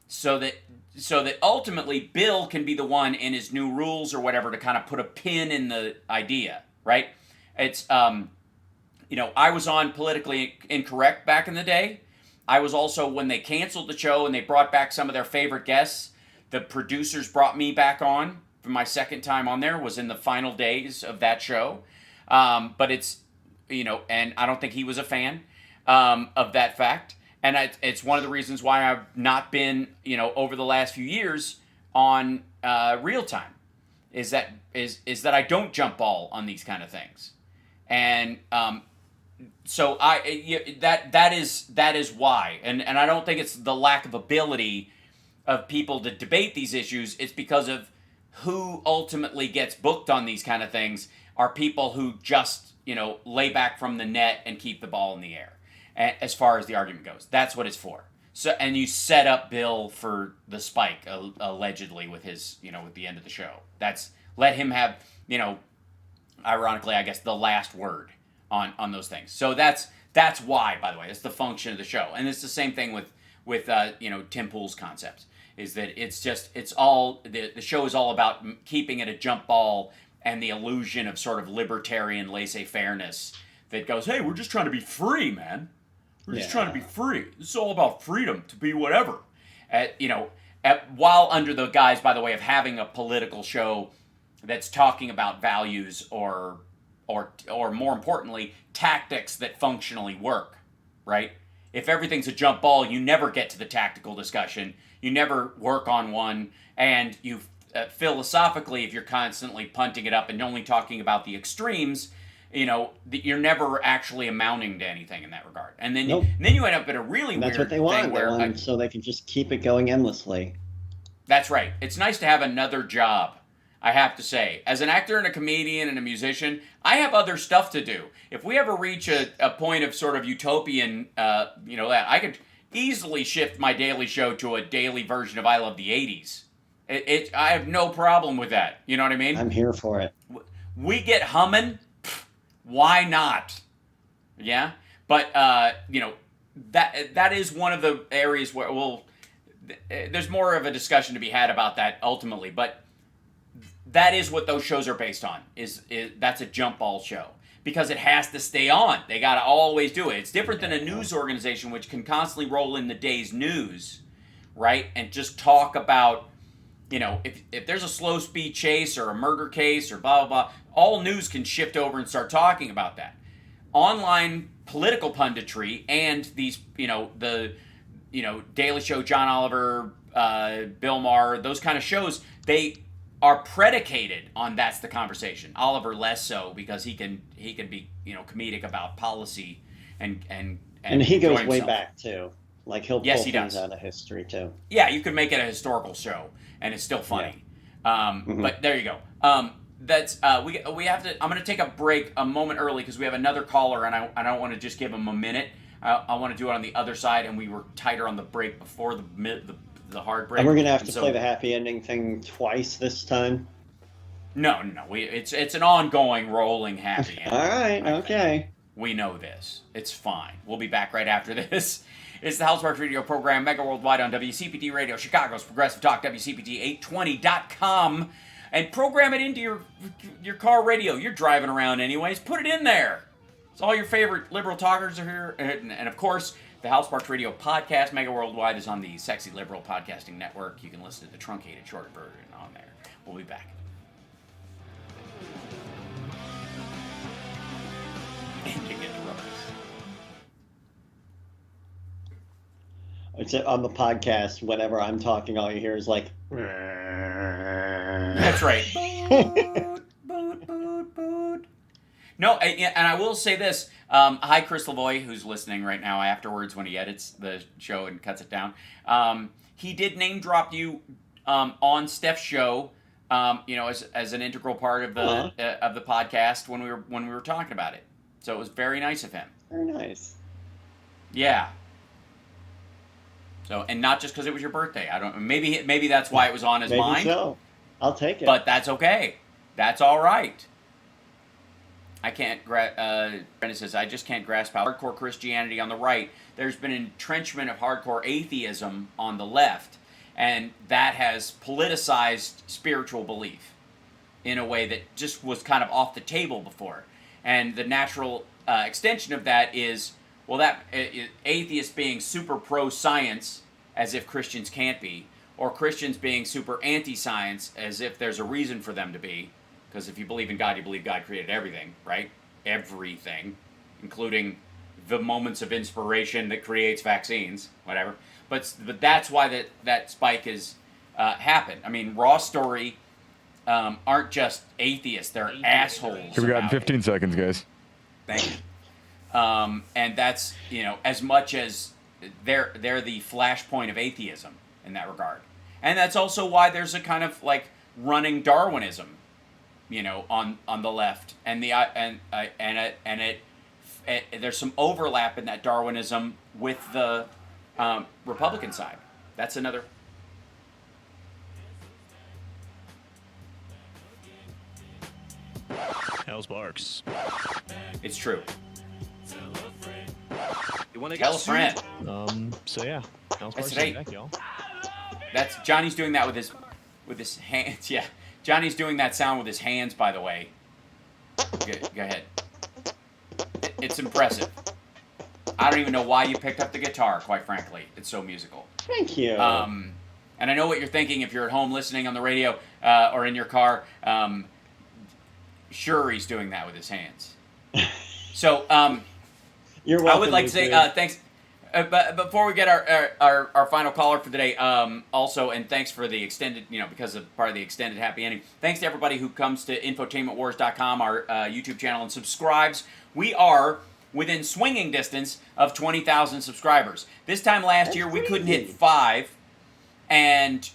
so that ultimately Bill can be the one in his new rules or whatever to kind of put a pin in the idea, right? It's, I was on Politically Incorrect back in the day. I was also, when they canceled the show and they brought back some of their favorite guests, the producers brought me back on for my second time on there, was in the final days of that show. But it's, and I don't think he was a fan of that fact. And it's one of the reasons why I've not been, over the last few years on Real Time, is that I don't jump ball on these kind of things. And so that is why. And I don't think it's the lack of ability of people to debate these issues. It's because of who ultimately gets booked on these kind of things are people who just, lay back from the net and keep the ball in the air, as far as the argument goes. That's what it's for. So, and you set up Bill for the spike, allegedly, with his, at the end of the show. Let him have, ironically, I guess, the last word on those things. So that's why, by the way, it's the function of the show. And it's the same thing with Tim Pool's concepts, is that the show is all about keeping it a jump ball and the illusion of sort of libertarian laissez-fairness that goes, hey, we're just trying to be free, man. We're just trying to be free. It's all about freedom to be whatever. While under the guise, by the way, of having a political show that's talking about values or more importantly, tactics that functionally work, right? If everything's a jump ball, you never get to the tactical discussion. You never work on one, and you philosophically, if you're constantly punting it up and only talking about the extremes, you're never actually amounting to anything in that regard. And then you end up in a really weird thing. That's what they want. They want so they can just keep it going endlessly. That's right. It's nice to have another job, I have to say. As an actor and a comedian and a musician, I have other stuff to do. If we ever reach a point of sort of utopian, that I could easily shift my daily show to a daily version of I Love the 80s. I have no problem with that. You know what I mean? I'm here for it. We get humming. Why not? Yeah? But, that is one of the areas where, there's more of a discussion to be had about that ultimately, but that is what those shows are based on, is that's a jump ball show. Because it has to stay on. They got to always do it. It's different than a news organization, which can constantly roll in the day's news, right? And just talk about, if there's a slow speed chase or a murder case or blah, blah, blah, all news can shift over and start talking about that. Online political punditry and these, the Daily Show, John Oliver, Bill Maher, those kind of shows, they are predicated on that's the conversation. Oliver less so, because he can be comedic about policy and he goes way back too. Like he'll pull he things does. out of history too. Yeah, you could make it a historical show and it's still funny. Yeah. But there you go. That's we have to. I'm going to take a break a moment early because we have another caller and I don't want to just give him a minute. I want to do it on the other side, and we were tighter on the break before the hard break. And we're going to have to play the happy ending thing twice this time? No. It's an ongoing rolling happy ending. All right, okay. We know this. It's fine. We'll be back right after this. It's the House Sparks Radio program, Mega Worldwide on WCPT Radio, Chicago's Progressive Talk, WCPT820.com. And program it into your car radio. You're driving around anyways. Put it in there. It's all your favorite liberal talkers are here. And of course, the House Sparks Radio podcast, Mega Worldwide, is on the Sexy Liberal Podcasting Network. You can listen to the truncated, shorter version on there. We'll be back. And you get the rubbers. It's on the podcast. Whenever I'm talking, all you hear is like. That's right. Boot. No, and I will say this. Hi, Chris Lavoie, who's listening right now afterwards when he edits the show and cuts it down. He did name drop you on Steph's show, as an integral part of the podcast when we were talking about it. So it was very nice of him. Very nice. Yeah. So, and not just because it was your birthday. I don't. Maybe that's why it was on his Maybe mind. So, I'll take it. But that's okay. That's all right. I can't. Brenda says I just can't grasp how hardcore Christianity on the right. There's been entrenchment of hardcore atheism on the left, and that has politicized spiritual belief in a way that just was kind of off the table before. And the natural extension of that is, well, that atheists being super pro-science, as if Christians can't be, or Christians being super anti-science, as if there's a reason for them to be. Because if you believe in God, you believe God created everything, right? Everything, including the moments of inspiration that creates vaccines, whatever. But that's why that spike has happened. I mean, Raw Story aren't just atheists; they're assholes. Here we got 15 seconds, guys. Thank you. And that's, as much as they're the flashpoint of atheism in that regard. And that's also why there's a kind of like running Darwinism, on the left, and there's some overlap in that Darwinism with the Republican side. That's another. Hal Sparks. It's true. You want to tell a friend? So yeah, Hal Sparks That's back, y'all. That's Johnny's doing that with his hands. Yeah, Johnny's doing that sound with his hands. By the way, go ahead. It's impressive. I don't even know why you picked up the guitar. Quite frankly, it's so musical. Thank you. And I know what you're thinking if you're at home listening on the radio or in your car. Sure, he's doing that with his hands. So, you're welcome. I would like to say thanks. But before we get our final caller for today, also, and thanks for the extended, because of part of the extended happy ending. Thanks to everybody who comes to infotainmentwars.com, our YouTube channel, and subscribes. We are within swinging distance of 20,000 subscribers. This time last year, we couldn't hit 5, and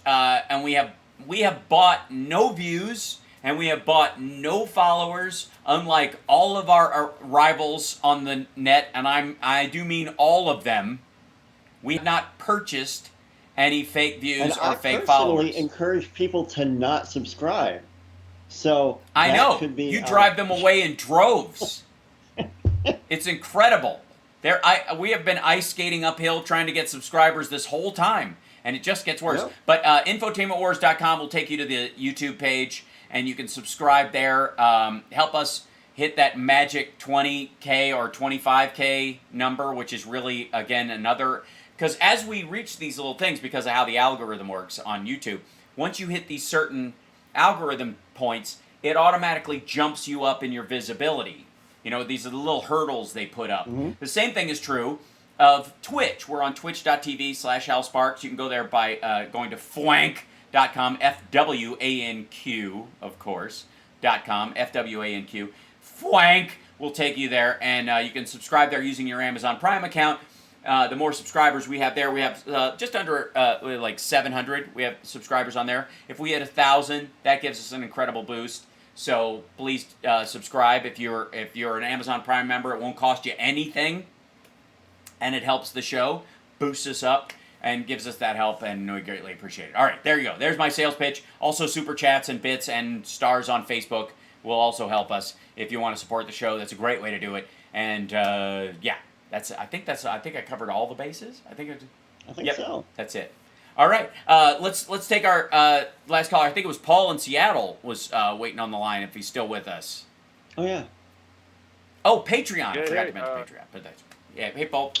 we have bought no views. And we have bought no followers, unlike all of our rivals on the net, and I do mean all of them. We have not purchased any fake views or fake followers. I personally encourage people to not subscribe. So I know could be, you drive them away in droves. It's incredible. We have been ice skating uphill trying to get subscribers this whole time, and it just gets worse. Yep. But infotainmentwars.com will take you to the YouTube page. And you can subscribe there. Help us hit that magic 20K or 25K number, which is really, again, another... Because as we reach these little things, because of how the algorithm works on YouTube, once you hit these certain algorithm points, it automatically jumps you up in your visibility. These are the little hurdles they put up. Mm-hmm. The same thing is true of Twitch. We're on twitch.tv/HalSparks. You can go there by going to fwank.com, FWANQ, of course, .com, FWANQ. Fwank will take you there, and you can subscribe there using your Amazon Prime account. The more subscribers we have there, we have just under like 700. We have subscribers on there. If we hit 1,000, that gives us an incredible boost. So please subscribe if you're an Amazon Prime member. It won't cost you anything, and it helps the show, boosts us up, and gives us that help, and we greatly appreciate it. All right, there you go. There's my sales pitch. Also, super chats and bits and stars on Facebook will also help us if you want to support the show. That's a great way to do it. And yeah, I think I covered all the bases. I think so. That's it. All right, let's take our last caller. I think it was Paul in Seattle was waiting on the line. If he's still with us. Oh yeah. Oh, Patreon. I forgot to mention Patreon. But yeah, hey Paul.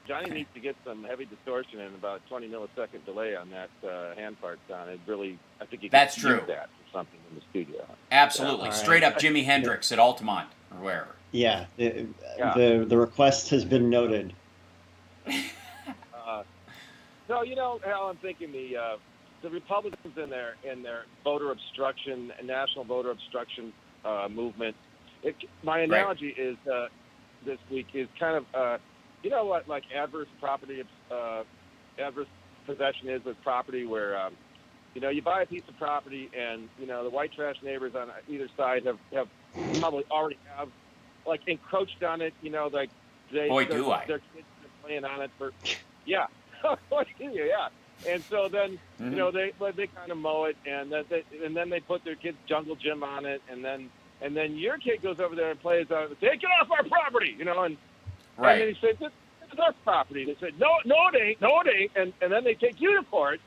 Johnny needs to get some heavy distortion and about 20 millisecond delay on that hand part sound. It really, I think you can use that for something in the studio. Absolutely, straight up Jimi Hendrix at Altamont or wherever. Yeah, the request has been noted. So Al, I'm thinking the Republicans in their voter obstruction, national voter obstruction movement. My analogy is this week is kind of what like adverse possession is with property, where you buy a piece of property and the white trash neighbors on either side have probably already have like encroached on it. You know, like their kids are playing on it for, yeah, yeah. And so then you know they kind of mow it, and then they put their kid's jungle gym on it, and then your kid goes over there and plays on it. Take it off our property, you know, and then he says this is our property. They said no it ain't, and then they take you to court,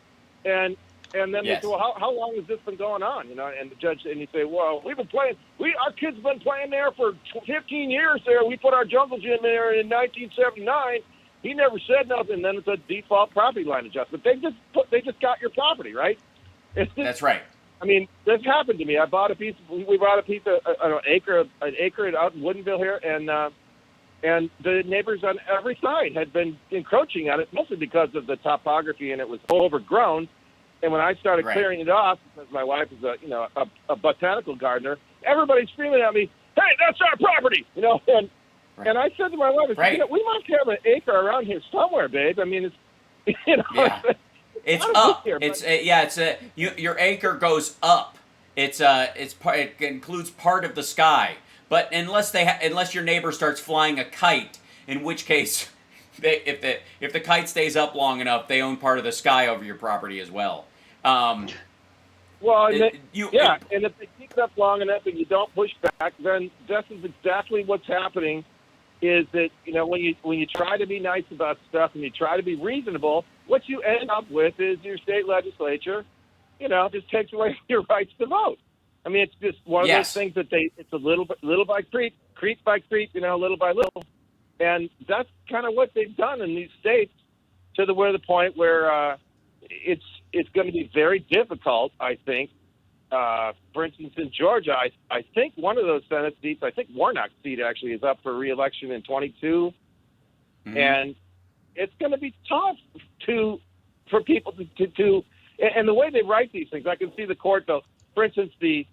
and then they say, well, how long has this been going on, you know? And the judge, and you say, well, we've been playing, our kids have been playing there for 15 years there. We put our jungle gym there in 1979. He never said nothing. And then it's a default property line adjustment. They just got your property, right? That's right. I mean, this happened to me. We bought a piece of an acre out in Woodinville here, and the neighbors on every side had been encroaching on it, mostly because of the topography, and it was overgrown. And when I started clearing it off, because my wife is a botanical gardener, everybody's screaming at me, "Hey, that's our property!" You know, and I said to my wife, you know, we must have an acre around here somewhere, babe. I mean, it's it's up. Your acre goes up. It includes part of the sky, but unless your neighbor starts flying a kite, in which case, if the kite stays up long enough, they own part of the sky over your property as well. And if they keep it up long enough and you don't push back, then this is exactly what's happening. Is that, you know, when you try to be nice about stuff and you try to be reasonable, what you end up with is your state legislature, you know, just takes away your rights to vote. I mean, it's just one of those things that it's a little by creep by creep, you know, little by little, and that's kind of what they've done in these states to the point where it's going to be very difficult, I think. For instance, in Georgia, I think one of those Senate seats, I think Warnock's seat actually is up for re-election in 22, and it's going to be tough for people to and the way they write these things, I can see the court though. For instance, the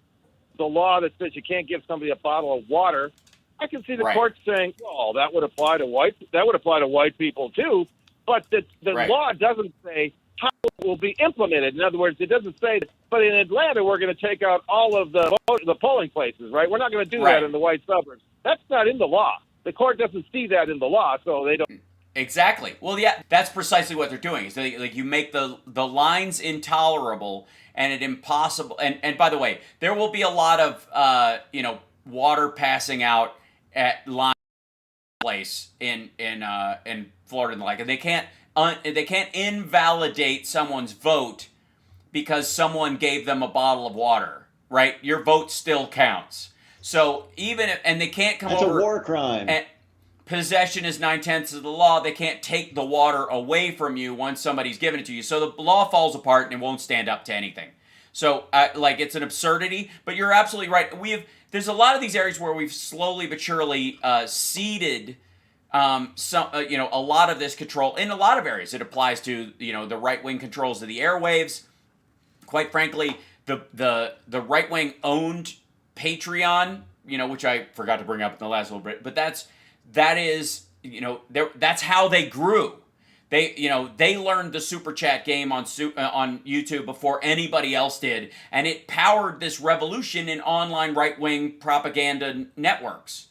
law that says you can't give somebody a bottle of water, I can see the court saying, "Well, that would apply to white people too," but the law doesn't say how it will be implemented. In other words, it doesn't say, but in Atlanta, we're going to take out all of the polling places, right? We're not going to do that in the white suburbs. That's not in the law. The court doesn't see that in the law, so they don't. Exactly. Well, yeah, that's precisely what they're doing. Is like you make the lines intolerable and it impossible. And by the way, there will be a lot of water passing out at line place in Florida and the like, and they can't invalidate someone's vote because someone gave them a bottle of water, right? Your vote still counts. So even if, and they can't come over. That's a war crime. And possession is 9/10 of the law. They can't take the water away from you once somebody's given it to you. So the law falls apart and it won't stand up to anything. So it's an absurdity, but you're absolutely right. There's a lot of these areas where we've slowly but surely ceded a lot of this control. In a lot of areas, it applies to the right-wing controls of the airwaves. Quite frankly, the right-wing owned Patreon, which I forgot to bring up in the last little bit, but that's how they grew. They learned the super chat game on YouTube before anybody else did, and it powered this revolution in online right-wing propaganda networks.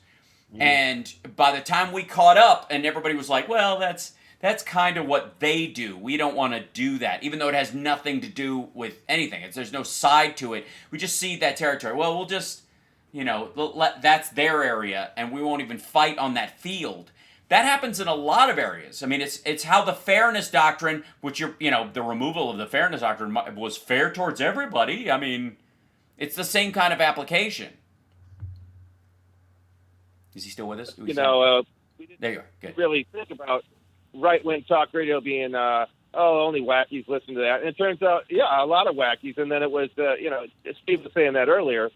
And by the time we caught up, and everybody was like, "Well, that's kind of what they do. We don't want to do that," even though it has nothing to do with anything. There's no side to it. We just cede that territory. Well, we'll just, that's their area, and we won't even fight on that field. That happens in a lot of areas. I mean, it's how the fairness doctrine, which the removal of the fairness doctrine was fair towards everybody. I mean, it's the same kind of application. Is he still with us? We didn't there you are. Good. Really think about right-wing talk radio being, only wackies listen to that. And it turns out, a lot of wackies. And then it was, Steve was saying that earlier,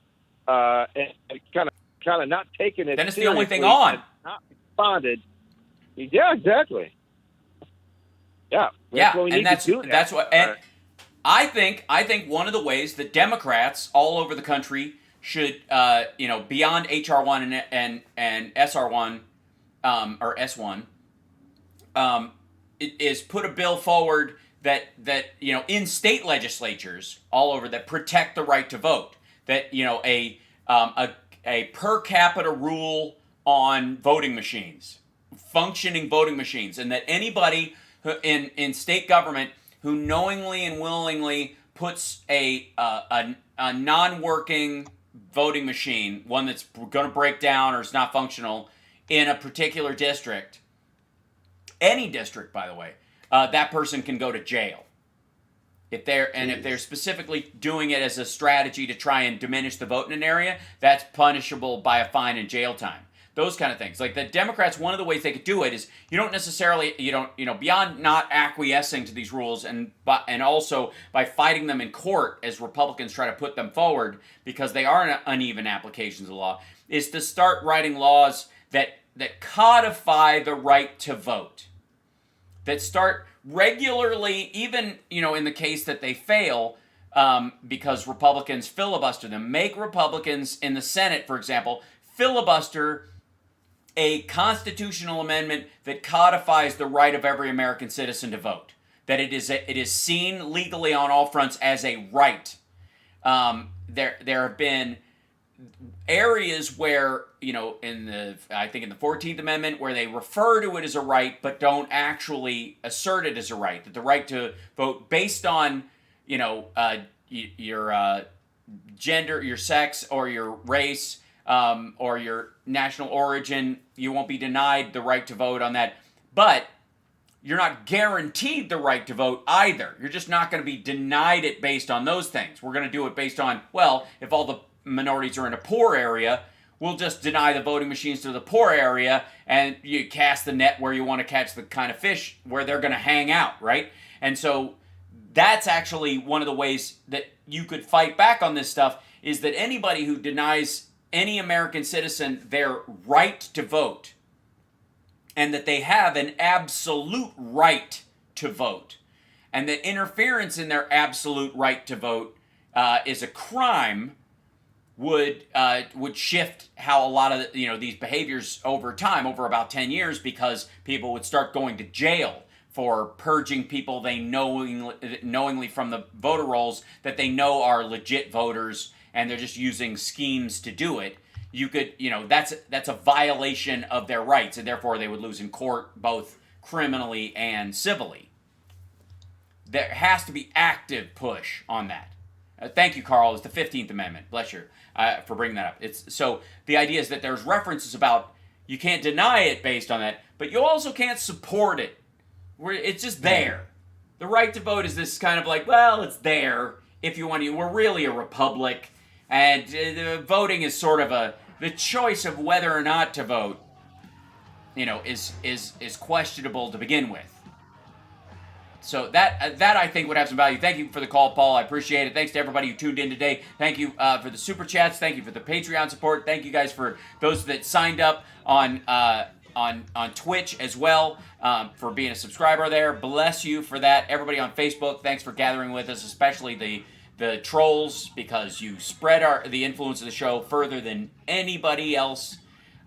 and kind of not taking it. Then it's the only thing on. Not responded. Yeah, exactly. Yeah. That's what. And I think one of the ways that Democrats all over the country should, beyond HR1 and SR1, or S1, is put a bill forward that in state legislatures all over that protect the right to vote. That a per capita rule on voting machines, functioning voting machines, and that anybody who, in state government who knowingly and willingly puts a non-working voting machine, one that's going to break down or is not functional, in a particular district, any district, by the way, that person can go to jail. If they're specifically doing it as a strategy to try and diminish the vote in an area, that's punishable by a fine and jail time. Those kind of things. Like the Democrats, one of the ways they could do it is beyond not acquiescing to these rules and also by fighting them in court as Republicans try to put them forward because they are uneven applications of law, is to start writing laws that codify the right to vote. That start regularly, even, in the case that they fail, because Republicans filibuster them, make Republicans in the Senate, for example, filibuster a constitutional amendment that codifies the right of every American citizen to vote. That it is seen legally on all fronts as a right. There have been areas where, I think in the 14th Amendment, where they refer to it as a right, but don't actually assert it as a right. That the right to vote based on, your gender, your sex, or your race, or your national origin, you won't be denied the right to vote on that. But you're not guaranteed the right to vote either. You're just not going to be denied it based on those things. We're going to do it based on, if all the minorities are in a poor area, we'll just deny the voting machines to the poor area, and you cast the net where you want to catch the kind of fish where they're going to hang out, right? And so that's actually one of the ways that you could fight back on this stuff, is that anybody who denies any American citizen their right to vote, and that they have an absolute right to vote, and that interference in their absolute right to vote is a crime, would shift how a lot of these behaviors over time, over about 10 years, because people would start going to jail for purging people they knowingly from the voter rolls that they know are legit voters, and they're just using schemes to do it. You could, that's a violation of their rights, and therefore they would lose in court, both criminally and civilly. There has to be active push on that. Thank you, Carl. It's the 15th Amendment. Bless you for bringing that up. So the idea is that there's references about you can't deny it based on that, but you also can't support it. It's just there. The right to vote is this kind of like, it's there if you want to. We're really a republic, and voting is sort of the choice of whether or not to vote, is questionable to begin with. So that I think would have some value. Thank you for the call, Paul. I appreciate it. Thanks to everybody who tuned in today. Thank you for the super chats. Thank you for the Patreon support. Thank you guys for those that signed up on Twitch as well, for being a subscriber there. Bless you for that. Everybody on Facebook, thanks for gathering with us, especially the trolls, because you spread the influence of the show further than anybody else.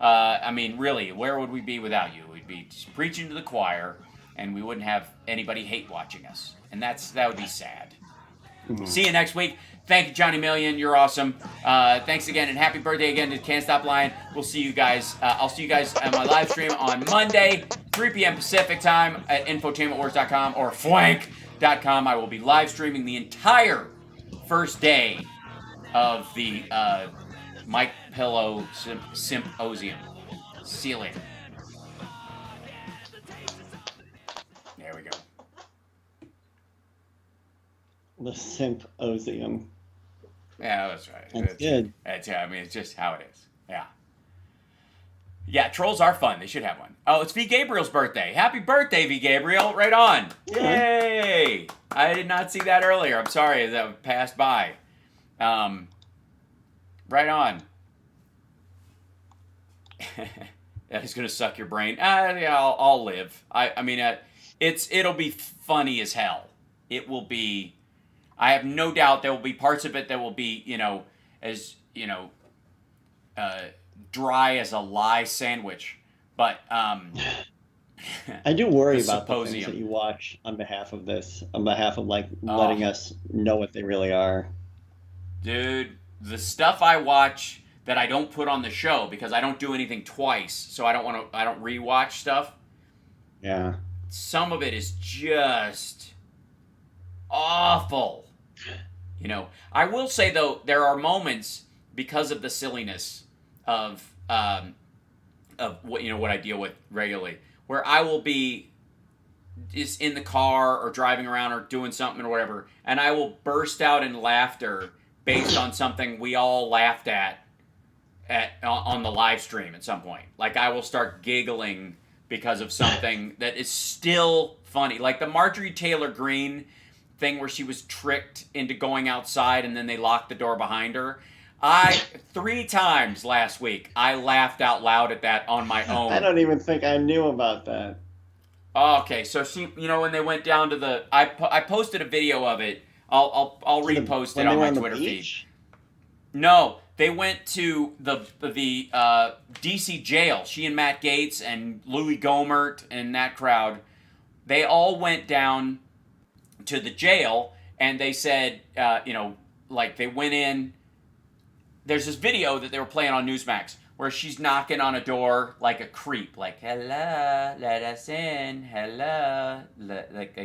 Really, where would we be without you? We'd be just preaching to the choir, and we wouldn't have anybody hate watching us. And that would be sad. Mm-hmm. See you next week. Thank you, Johnny Million. You're awesome. Thanks again, and happy birthday again to Can't Stop Lying. We'll see you guys. I'll see you guys on my live stream on Monday, 3 p.m. Pacific time at infotainmentwars.com or fwank.com. I will be live streaming the entire first day of the Mike Pillow Symposium. See you later. There we go. The Symposium. Yeah, that's right. That's good. It's just how it is. Yeah. Yeah, trolls are fun. They should have one. Oh, it's V. Gabriel's birthday. Happy birthday, V. Gabriel. Right on. Yeah. Yay! I did not see that earlier. I'm sorry that passed by. Right on. He's going to suck your brain. Yeah, I'll live. It'll be funny as hell. It will be... I have no doubt there will be parts of it that will be, dry as a lie sandwich. But I do worry about the things that you watch on behalf of this, on behalf of letting us know what they really are. Dude, the stuff I watch that I don't put on the show because I don't do anything twice, so I don't rewatch stuff. Yeah. Some of it is just awful. You know, I will say though, there are moments because of the silliness of what I deal with regularly, where I will be just in the car or driving around or doing something or whatever, and I will burst out in laughter based on something we all laughed at on the live stream at some point. Like I will start giggling because of something that is still funny, like the Marjorie Taylor Greene thing where she was tricked into going outside and then they locked the door behind her. 3 times last week I laughed out loud at that on my own. I don't even think I knew about that. Okay, so she, when they went down to I posted a video of it. I'll repost it on my Twitter feed. No, they went to the DC jail. She and Matt Gaetz and Louis Gohmert and that crowd, they all went down to the jail, and they said, like they went in. There's this video that they were playing on Newsmax where she's knocking on a door like a creep, like hello, let us in, hello, like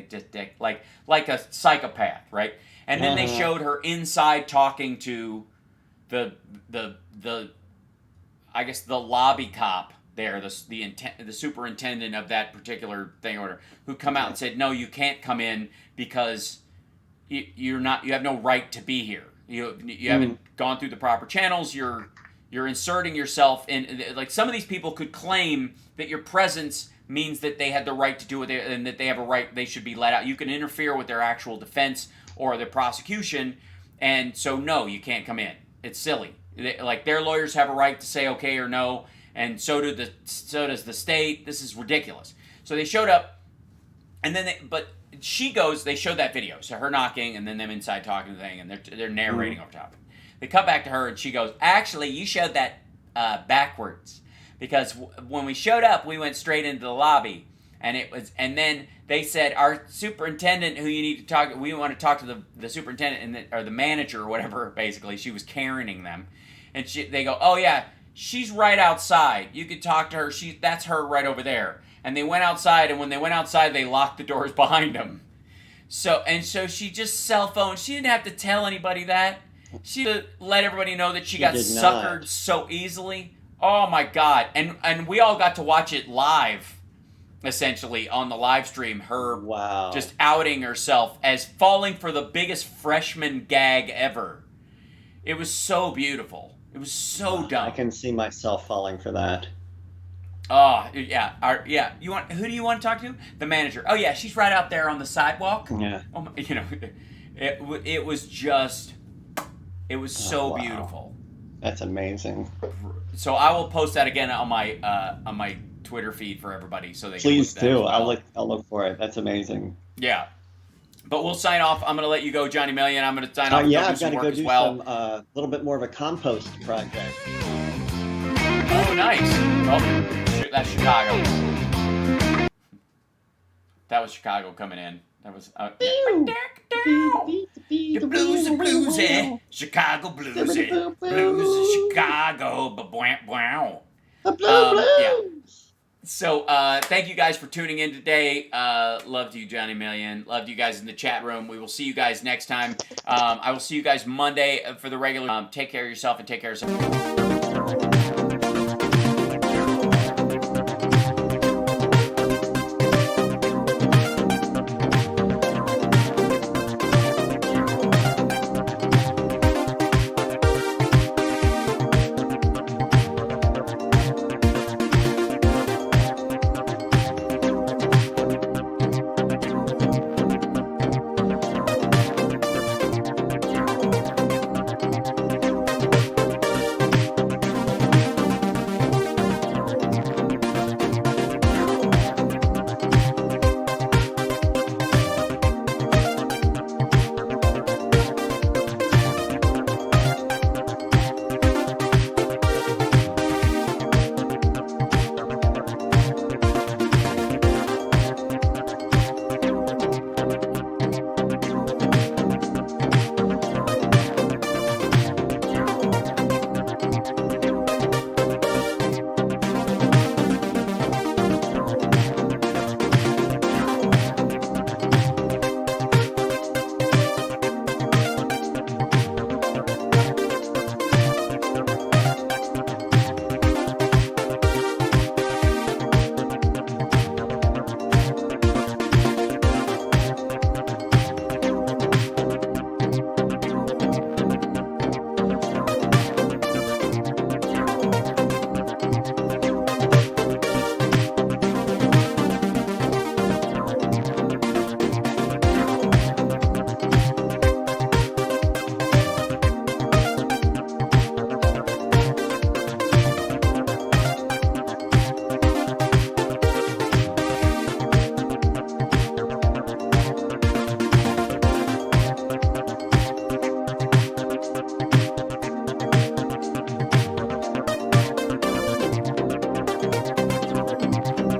a psychopath, right? And then they showed her inside talking to the I guess the lobby cop there, the superintendent of that particular thing or whatever, who come out and said, no, you can't come in because you have no right to be here. You haven't gone through the proper channels. You're inserting yourself in. Like some of these people could claim that your presence means that they had the right to do it and that they have a right. They should be let out. You can interfere with their actual defense or their prosecution, and so no, you can't come in. It's silly. Like their lawyers have a right to say okay or no, and so does the state. This is ridiculous. So they showed up, and then they showed that video, so her knocking and then them inside talking the thing, and they're narrating over top. They cut back to her, and she goes, actually, you showed that backwards, because when we showed up, we went straight into the lobby, and then they said, our superintendent, who you need to talk, we want to talk to the superintendent or the manager or whatever. Basically, she was Karening them, and they go, oh yeah, she's right outside. You could talk to her. That's her right over there. And they went outside, and when they went outside, they locked the doors behind them. So she just cell phoned. She didn't have to tell anybody that. She let everybody know that she got suckered so easily. Oh my God. And we all got to watch it live, essentially, on the live stream. Her just outing herself as falling for the biggest freshman gag ever. It was so beautiful. It was so dumb. I can see myself falling for that. Oh, yeah. Who do you want to talk to? The manager. Oh, yeah, she's right out there on the sidewalk. Yeah. Oh, it was just, it was so beautiful. That's amazing. So I will post that again on my Twitter feed for everybody, so they please can look do. Well. I'll look for it. That's amazing. Yeah. But we'll sign off. I'm going to let you go, Johnny Million. I'm going to sign off. Yeah, I've got to go do some little bit more of a compost project. Oh, nice. Oh, that's Chicago. That was Chicago coming in. That was the blues are bluesy, Chicago bluesy, blues Chicago, wow. The blues. Yeah. So thank you guys for tuning in today. Loved you, Johnny Million. Loved you guys in the chat room. We will see you guys next time. I will see you guys Monday for the regular. Take care of yourself and take care of yourself.